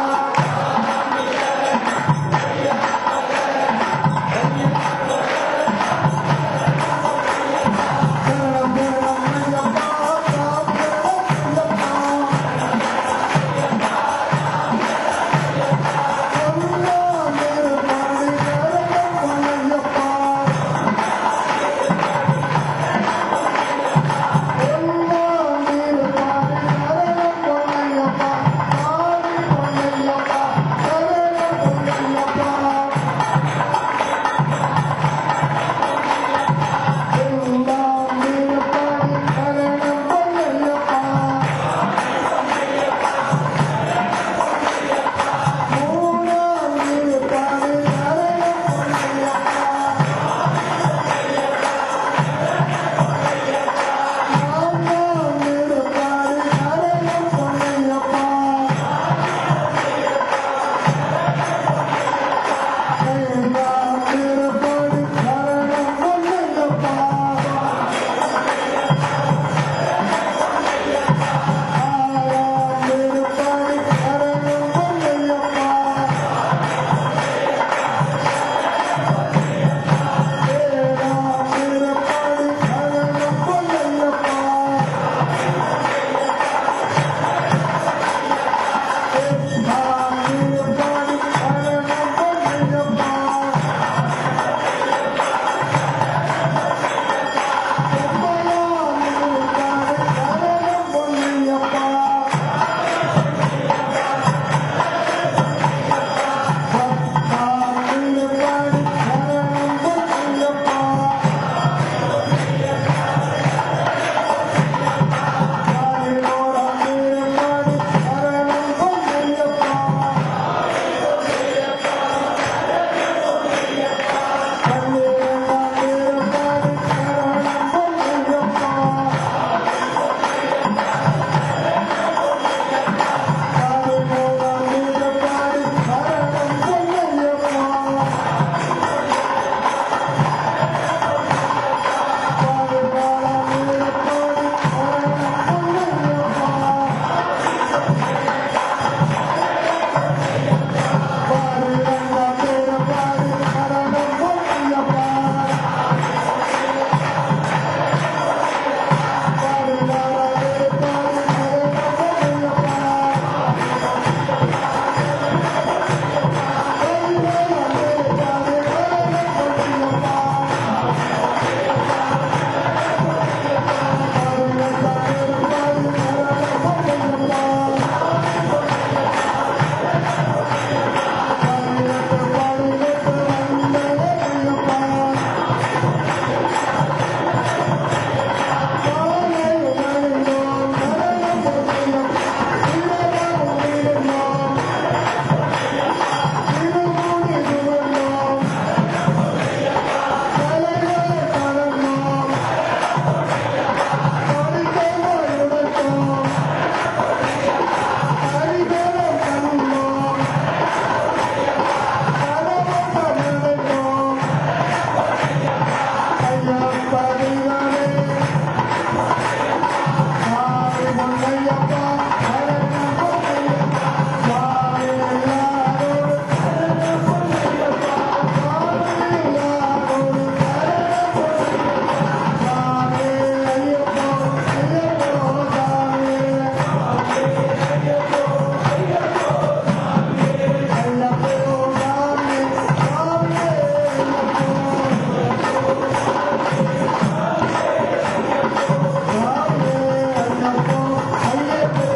ஐயப்போ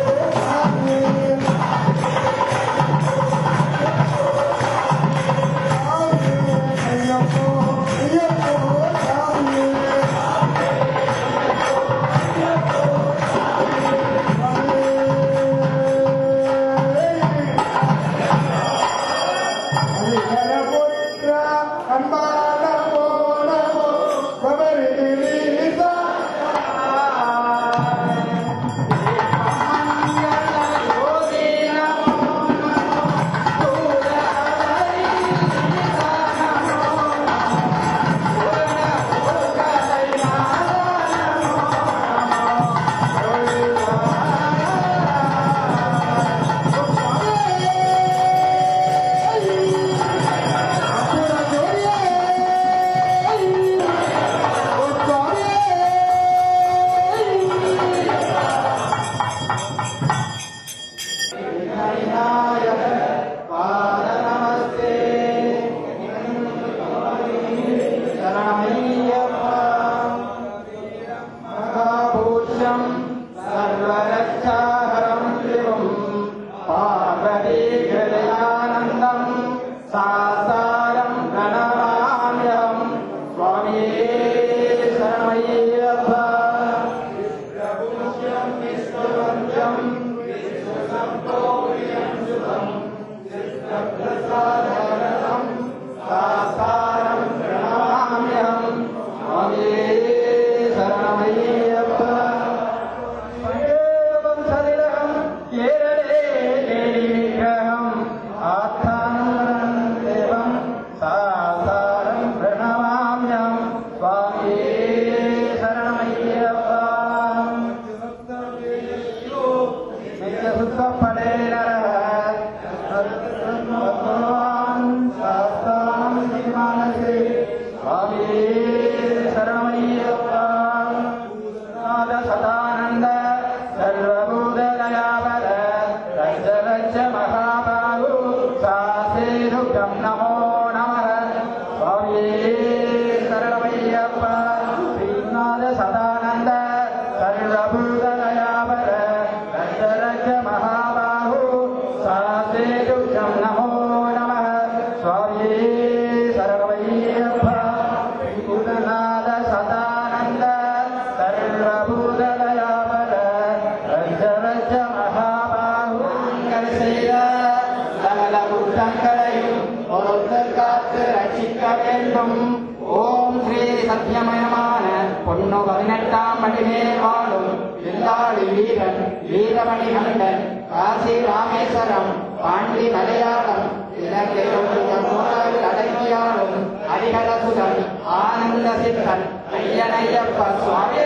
ஓம் ஸ்ரீ சத்தியமயமான பொன்னு 18ஆம் படிமே வாழும் வில்லாளி வீரன் வீரமணி கண்டன் காசி ராமேஸ்வரம் பாண்டி மலையாளம் இலங்கை அடக்கியாளும் ஹரிஹரசுதன் ஆனந்த சித்தன் ஐயனையப்ப சுவாமி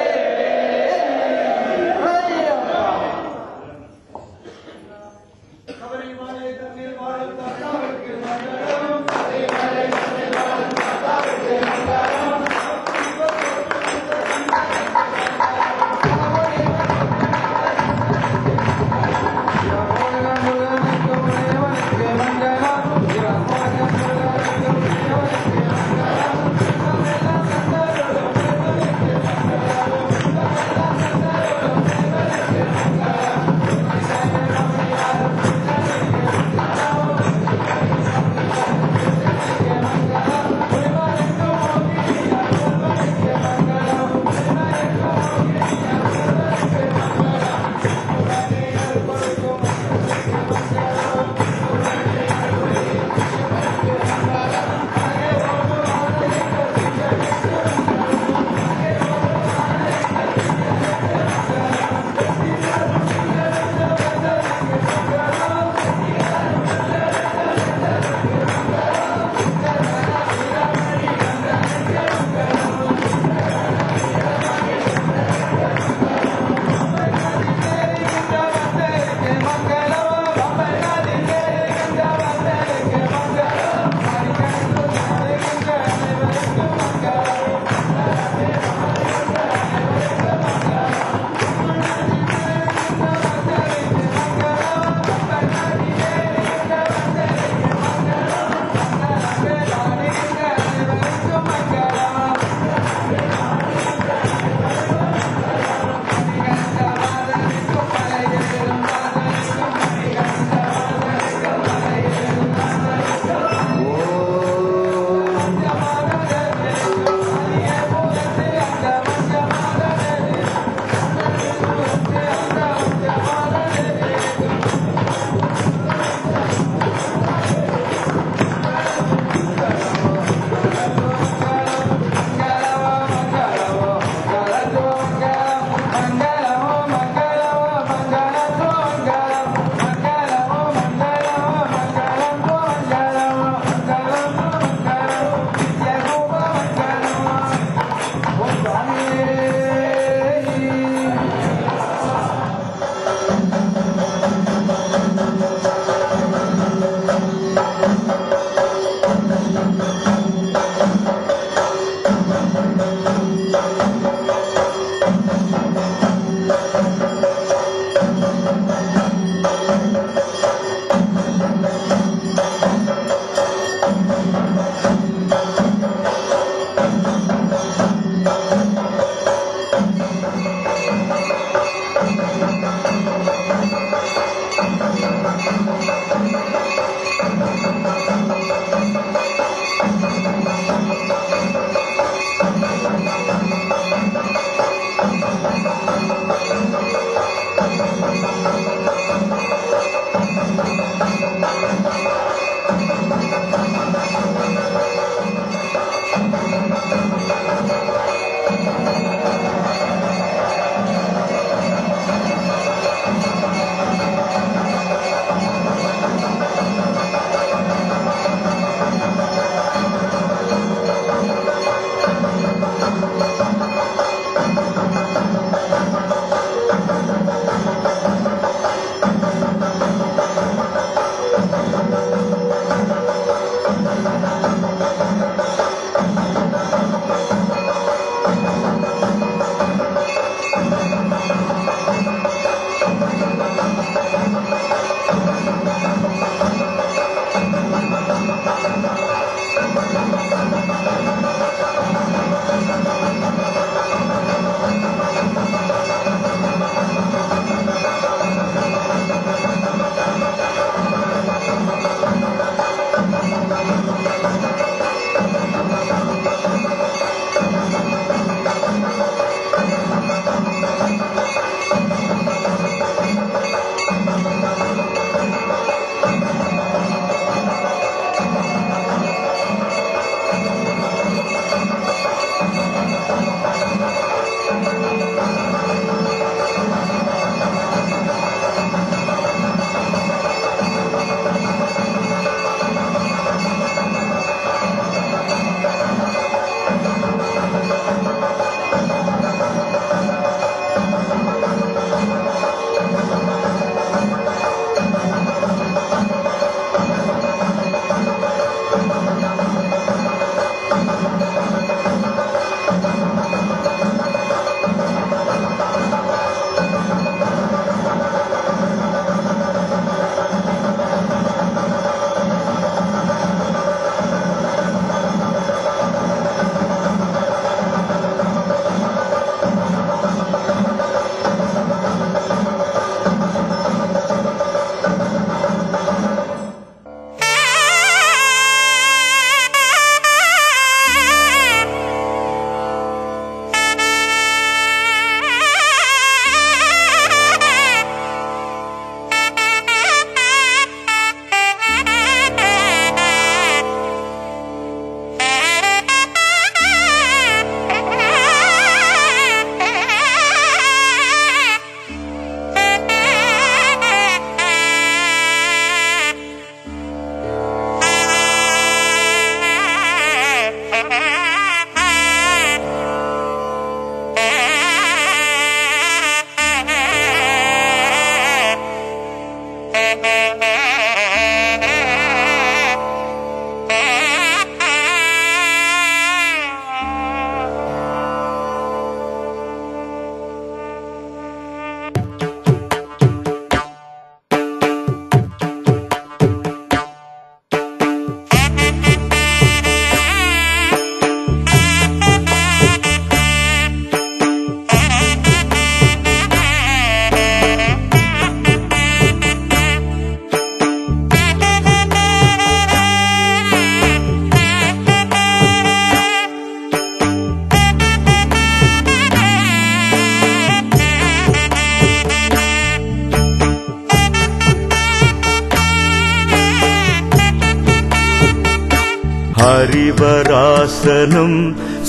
हरिवरासनं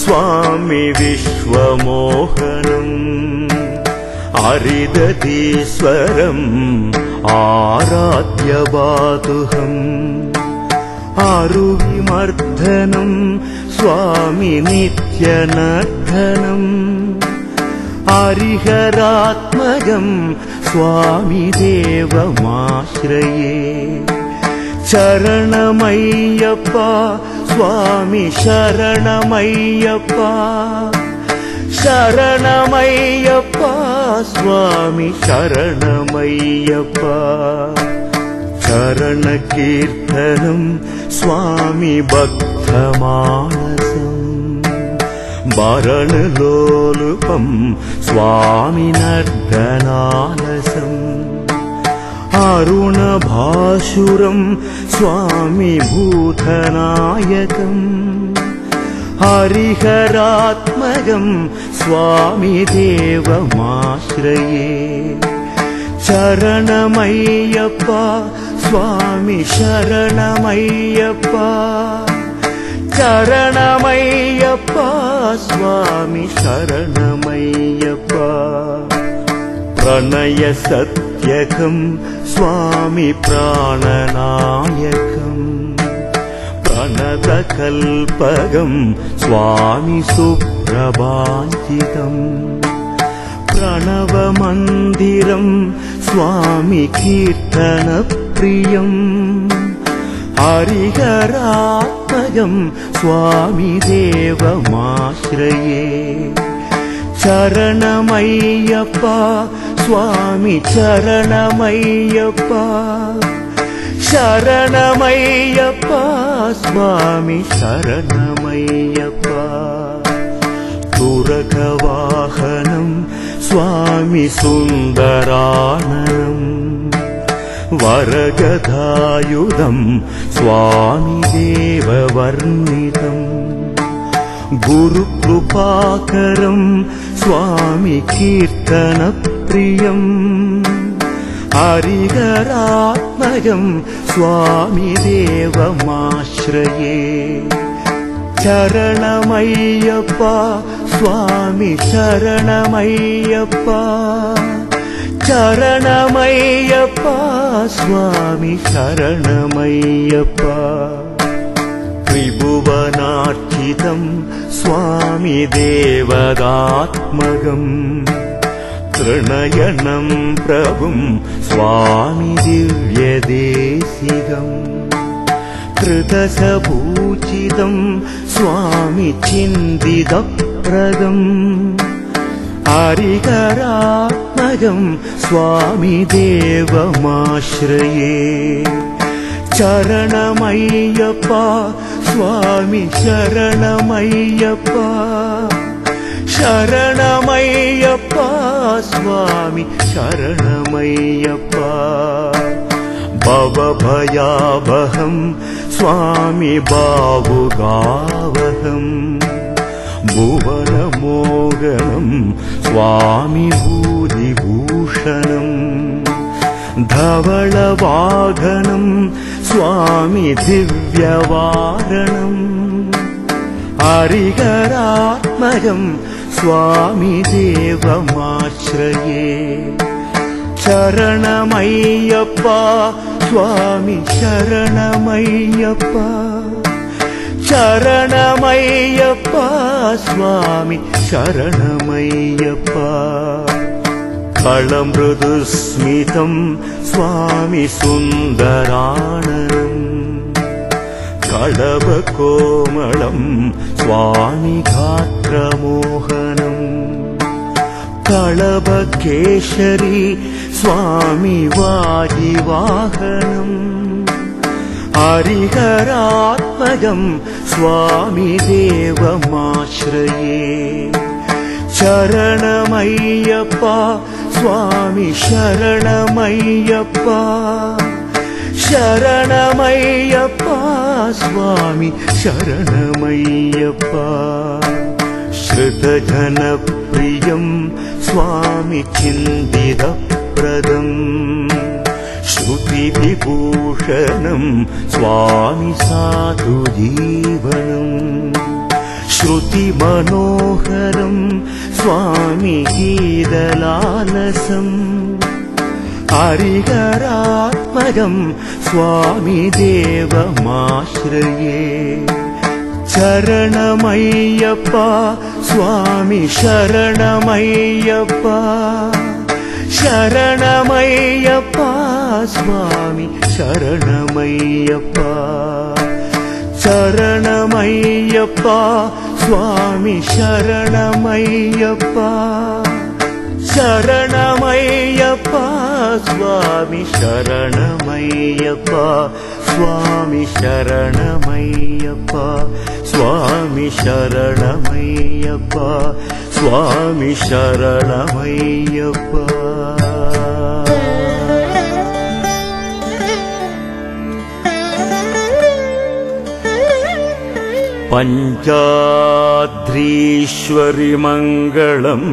स्वामी विश्वमोहनम् हरिदधीश्वरम् आराध्यवादुहम् आरुविमर्दनं स्वामी नित्यनर्दनम् हरिहरात्मजं स्वामी देवमाश्रये शरणमय्यप्पा स्वामी शरणमय्यप्पा शरणमय्यप्पा स्वामी शरणमय्यप्पा चरणकीर्तनं स्वामी भक्तमानसम् भरणलोलुपं स्वामी नर्दनालसम् अरुणभासुरं स्वामी भूतनायकम् हरिहरात्मजं स्वामी देवमाश्रये शरणमय्यप्पा स्वामी शरणमय्यप्पा शरणमय्यप्पा स्वामी शरणमय्यप्पा प्रणयसत्यकं स्वामी प्राणनायकम् प्रणतकल्पकं स्वामी सुप्रभाञ्जितम् प्रणवमन्दिरं स्वामी कीर्तनप्रियम् हरिहरात्मजं स्वामी देवमाश्रये शरणमय्यप्पा स्वामी शरणमय्यप्पा शरणमय्यप्पा स्वामी शरणमय्यप्पा तुरगवाहनं स्वामी सुन्दराननम् वरगदायुधं स्वामी देववर्णितम् गुरुकृपाकरं स्वामी कीर्तनप्रियम् हरिहरात्मजं स्वामी देवमाश्रये शरणमय्यप्पा स्वामी शरणमय्यप्पा शरणमय्यप्पा स्वामी शरणमय्यप्पा त्रिभुवनार्चितं स्वामी देवदात्मकम् त्रिनयनं प्रभुं स्वामी दिव्यदेशिकम् कृतसपूजितं स्वामी चिन्तितप्रदम् हरिहरात्मजं स्वामी देवमाश्रये शरणमय्यप्पा स्वामी शरणमय्यप्पा शरणमय्यप्पा स्वामी शरणमय्यप्पा भवभयावहं स्वामी भावुगावहम् भुवनमोगनं स्वामी भूरिभूषणम् धवलवाहनं स्वामी दिव्यवारणम् हरिहरात्मजं स्वामी देवमाश्रये शरणमय्यप्पा स्वामी शरणमय्यप्पा शरणमय्यप्पा स्वामी शरणमय्यप्पा कलमृदुस्मितं स्वामी सुन्दराननम् कलवकोमलं स्वामी गात्रमोहनम् कलवकेशरी स्वामी वाजिवाहनम् हरिहरात्मजं स्वामी देवमाश्रये शरणमय्यप्पा स्वामी शरणमय्यप्पा शरणमय्यप्पा स्वामी शरणमय्यप्पा श्रुतजनप्रियं स्वामी चिन्तितप्रदम् श्रुतिविभूषणम् स्वामी साधुजीवनम् श्रुतिमनोहरम् स्वामी गीतलालसम् हरिहरात्मजम् स्वामी देवमाश्रये शरणमय्यप्पा स्वामी शरणमय्यप्पा शरणमय्यप्पा स्वामी शरणमय्यप्पा शरणमय्यप्पा स्वामी शरणमय्यप्पा शरणमय्यप्पा स्वामी शरणमय्यप्पा स्वामी शरणमय्यप्पा स्वामी शरणमय्यप्पा स्वामी शरणमय्यप्पा पंचाद्रीश्वरी मंगलम्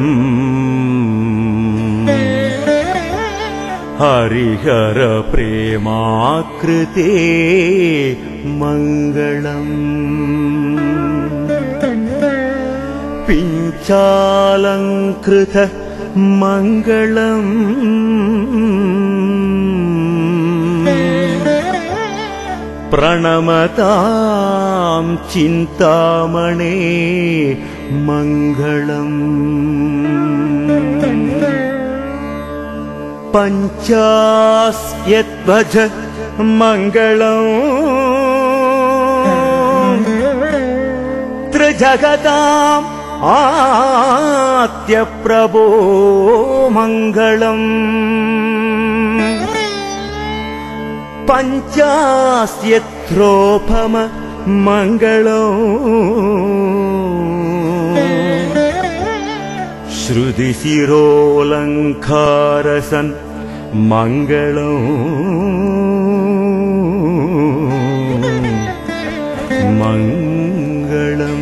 हरिहर प्रेमाकृते मंगलम् पिञ्चालंकृत मंगलम् प्रणमतां चिन्तामणे मंगलम् पंचास्यध्वज मंगलम् त्रिजगताम् आद्य प्रभो मंगलम् पंचास्यध्रोपम मंगलम् श्रुतिशिरोलङ्कारसन् मंगलम् मंगलम्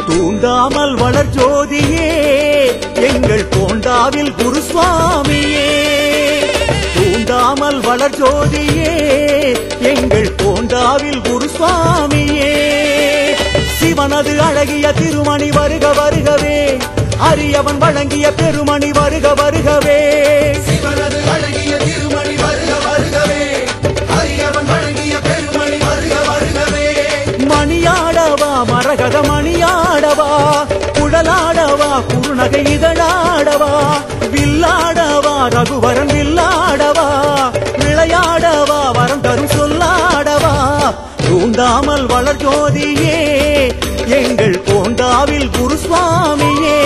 தூண்டாமல் வளர் ஜோதியே எங்கள் போண்டாவில் குருசுவாமியே தூண்டாமல் வளர் ஜோதியே எங்கள் போண்டாவில் குருசுவாமியே சிவனது அழகிய திருமணி வருக வருகவே அரியவன் வழங்கிய பெருமணி வருக வருகவே சிவனது அழகிய திருமணி வருக வருகவே அரியவன் வழங்கிய பெருமணி வருக வருகவே மணியாடவா மரகத மணியாடவா குழலாடவா குறுநகை இதழாடவா வில்லாடவா ரகுவரன் வில்லாடவா விளையாடவா வரம் தரும் சொல்லாடவா தூண்டாமல் வளர் ஜோதியே எங்கள் போண்டாவில் குருசுவாமியே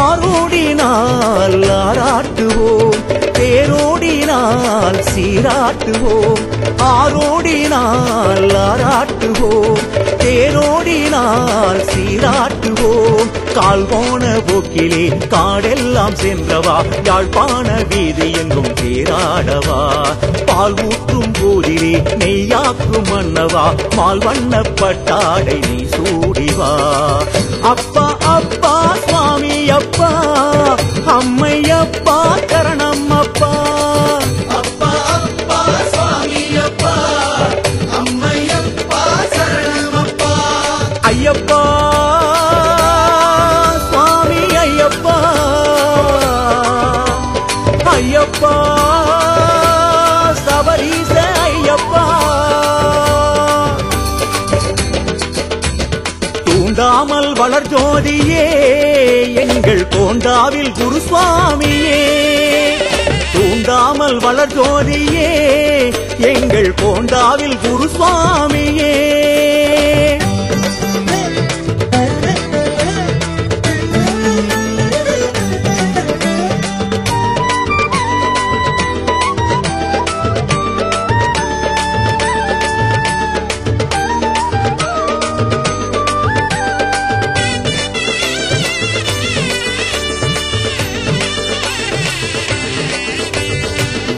ஆரோடினால் ஆராட்டுவோம் தேரோடினால் சீராட்டுவோம் ஆரோடினால் ஆராட்டுவோம் தேரோடினால் சீராட்டுவோம் கால் போன போக்கிலே காடெல்லாம் சென்றவா யாழ்ப்பாண வீதி எங்கும் தேராடவா பால் ஊற்றும் போதிலே நெய்யாக்கும் மன்னவா மால் வண்ணப்பட்டாடை நீ சூடிவா அப்பா அப்பா சுவாமி அப்பா அம்மையப்பா கரணம் அப்பா அப்பா அப்பா சுவாமி அப்பா அம்மையப்பா சரணமப்பா ஐயப்பா சுவாமி ஐயப்பா ஐயப்பா வளர் ஜோதியே எங்கள் கோண்டாவில் குருசுவாமியே தூண்டாமல் வளர் ஜோதியே எங்கள் கோண்டாவில் குருசுவாமியே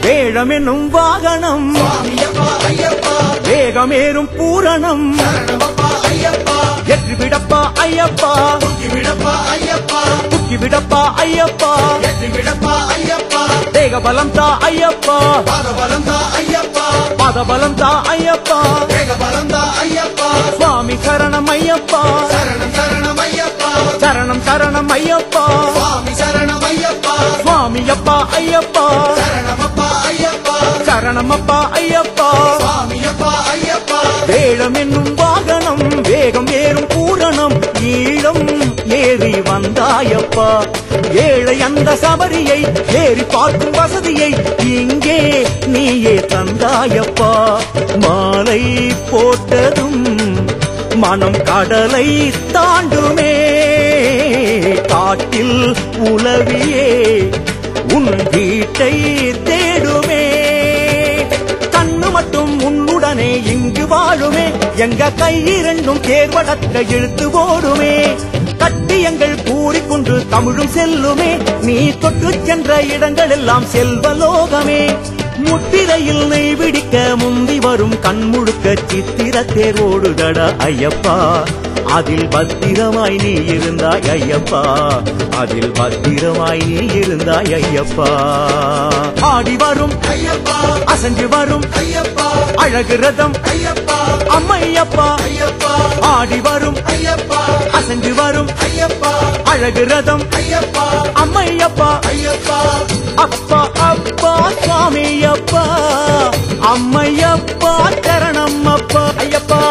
வேழமென்னும் வாகனம் வேகமேறும் பூரணம் எற்றி விடப்பா ஐயப்பா புக்கி விடப்பா ஐயப்பா தேகபலம் தா ஐயப்பா பாதபலம் தா ஐயப்பா சுவாமி சரணம் ஐயப்பா சரணம் சரணம் ஐயப்பா சுவாமி அப்பா ஐயப்பா சரணமப்பா ஐயப்பா வேழம் என்னும் வாகனம் வேகம் ஏறும் பூரணம் ஈழம் ஏறி வந்தாயப்பா ஏழை அந்த சபரியை ஏறி பார்க்கும் வசதியை இங்கே நீயே தந்தாயப்பா மாலை போட்டதும் மனம் கடலை தாண்டுமே காட்டில் உலவியே உன் வீட்டை தேடுமே கண்ணு மட்டும் உன்னுடனே இங்கு வாழுமே எங்க கையிரண்டும் தேர்வடக்க இழுத்து ஓடுமே கட்டி எங்கள் கூறிக்கொண்டு தமிழும் செல்லுமே நீ தொற்று சென்ற இடங்கள் எல்லாம் செல்வலோகமே முத்திரையில் நெய் பிடிக்க முந்தி வரும் கண்முழுக்க சித்திர தேரோடுதடா ஐயப்பா அதில் பத்திரமாய் நீ இருந்தாய் ஐயப்பா அதில் பத்திரமாய் நீ இருந்தாய் ஐயப்பா ஆடி வரும் ஐயப்பா அசஞ்சு வரும் ஐயப்பா அழகு ரதம் ஐயப்பா அம்மையப்பா ஐயப்பா ஆடி வரும் ஐயப்பா அசஞ்சு வரும் ஐயப்பா அழகு ரதம் ஐயப்பா அம்மையப்பா ஐயப்பா அப்பா அப்பா சுவாமி அப்பா அம்மையப்பா சரணம் அப்பா ஐயப்பா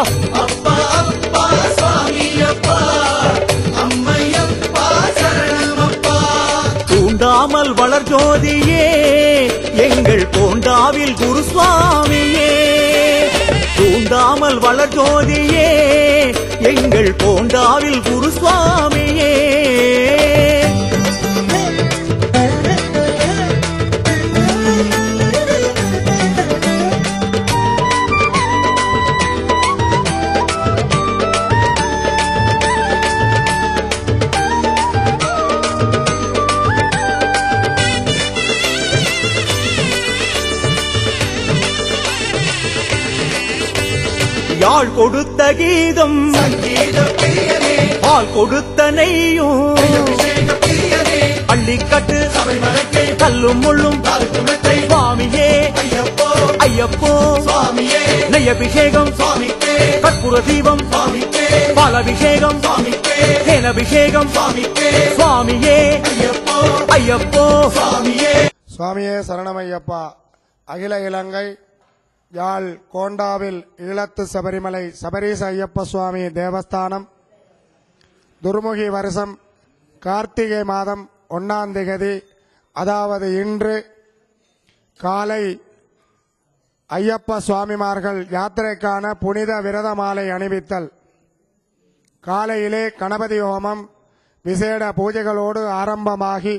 அப்பா அப்பா சுவாமி அப்பா அம்மையப்பா சரணமப்பா தூண்டாமல் வளர் ஜோதியே எங்கள் கோண்டாவில் குருசுவாமியே தூண்டாமல் வளர் ஜோதியே எங்கள் கோண்டாவில் குருசுவாமியே யாழ் கொடுத்த கீதம் பால் கொடுத்த நெய்யும் பள்ளிக்கட்டு கல்லும் முள்ளும் சுவாமியே ஐயப்போ நெய்யபிஷேகம் கற்பூர தீபம் பாலபிஷேகம் தேனபிஷேகம் சுவாமியே ஐயப்போ சுவாமியே சரணமையப்பா. அகில இலங்கை யாழ் கோண்டாவில் ஈழத்து சபரிமலை சபரீச ஐயப்ப சுவாமி தேவஸ்தானம் துர்முகி வருஷம் கார்த்திகை மாதம் 1ஆம் திகதி அதாவது இன்று காலை ஐயப்ப சுவாமிமார்கள் யாத்திரைக்கான புனித விரத மாலை அணிவித்தல். காலையிலே கணபதி ஹோமம் விசேட பூஜைகளோடு ஆரம்பமாகி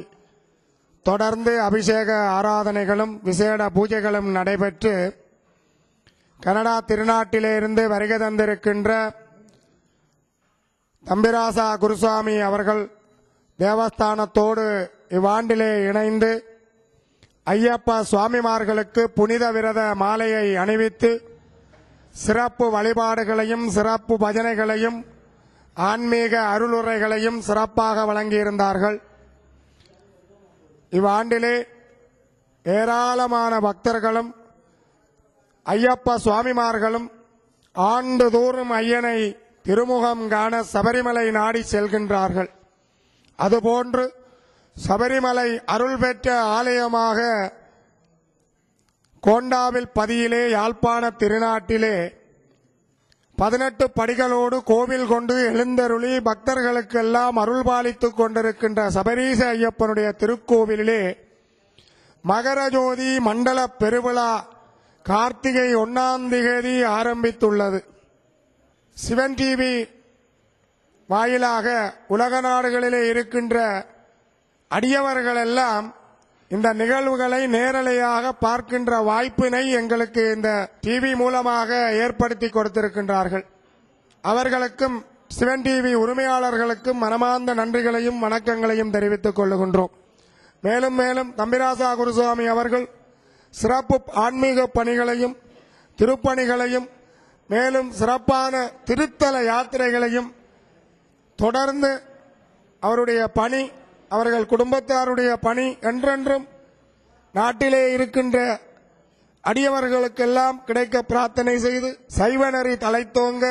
தொடர்ந்து அபிஷேக ஆராதனைகளும் விசேட பூஜைகளும் நடைபெற்று கனடா திருநாட்டிலிருந்து வருகை தந்திருக்கின்ற தம்பிராசா குருசுவாமி அவர்கள் தேவஸ்தானத்தோடு இவ்வாண்டிலே இணைந்து ஐயப்ப சுவாமிமார்களுக்கு புனித விரத மாலையை அணிவித்து சிறப்பு வழிபாடுகளையும் சிறப்பு பஜனைகளையும் ஆன்மீக அருளுரைகளையும் சிறப்பாக வழங்கியிருந்தார்கள். இவ்வாண்டிலே ஏராளமான பக்தர்களும் ஐயப்ப சுவாமிமார்களும் ஆண்டுதோறும் ஐயனை திருமுகம் காண சபரிமலை நாடி செல்கின்றார்கள். அதுபோன்று சபரிமலை அருள் பெற்ற ஆலயமாக கோண்டாவில் பதியிலே யாழ்ப்பாண திருநாட்டிலே 18 படிகளோடு கோவில் கொண்டு எழுந்தருளி பக்தர்களுக்கெல்லாம் அருள்பாலித்துக் கொண்டிருக்கின்ற சபரீச ஐயப்பனுடைய திருக்கோவிலிலே மகரஜோதி மண்டல பெருவிழா கார்த்திகை 1ஆம் தேதி ஆரம்பித்துள்ளது. சிவன் டிவி வாயிலாக உலக நாடுகளிலே இருக்கின்ற அடியவர்களெல்லாம் இந்த நிகழ்வுகளை நேரலையாக பார்க்கின்ற வாய்ப்பினை எங்களுக்கு இந்த டிவி மூலமாக ஏற்படுத்தி கொடுத்திருக்கின்றார்கள். அவர்களுக்கும் சிவன் டிவி உரிமையாளர்களுக்கும் மனமார்ந்த நன்றிகளையும் வணக்கங்களையும் தெரிவித்துக் கொள்ளுகின்றோம். மேலும் மேலும் தம்பிராசா குருசுவாமி அவர்கள் சிறப்பு ஆன்மீக பணிகளையும் திருப்பணிகளையும் மேலும் சிறப்பான திருத்தல யாத்திரைகளையும் தொடர்ந்து அவருடைய பணி அவர்கள் குடும்பத்தாருடைய பணி என்றென்றும் நாட்டிலே இருக்கின்ற அடியவர்களுக்கெல்லாம் கிடைக்க பிரார்த்தனை செய்து சைவநெறி தலைத்தோங்க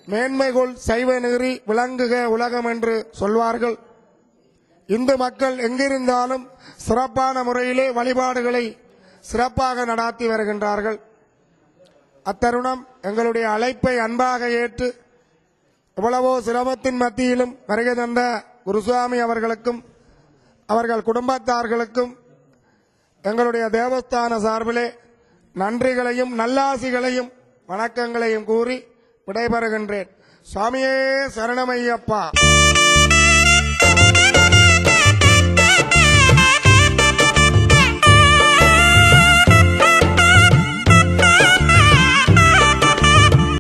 மேன்மைகொள் சைவநெறி விளங்குக உலகம் என்று சொல்வார்கள். இந்து மக்கள் எங்கிருந்தாலும் சிறப்பான முறையிலே வழிபாடுகளை சிறப்பாக நடாத்தி வருகின்றார்கள். அத்தருணம் எங்களுடைய அழைப்பை அன்பாக ஏற்று எவ்வளவோ சிரமத்தின் மத்தியிலும் வருகை தந்த குருசுவாமி அவர்களுக்கும் அவர்கள் குடும்பத்தார்களுக்கும் எங்களுடைய தேவஸ்தான சார்பிலே நன்றிகளையும் நல்லாசிகளையும் வணக்கங்களையும் கூறி விடைபெறுகின்றேன். சுவாமியே சரணமையப்பா.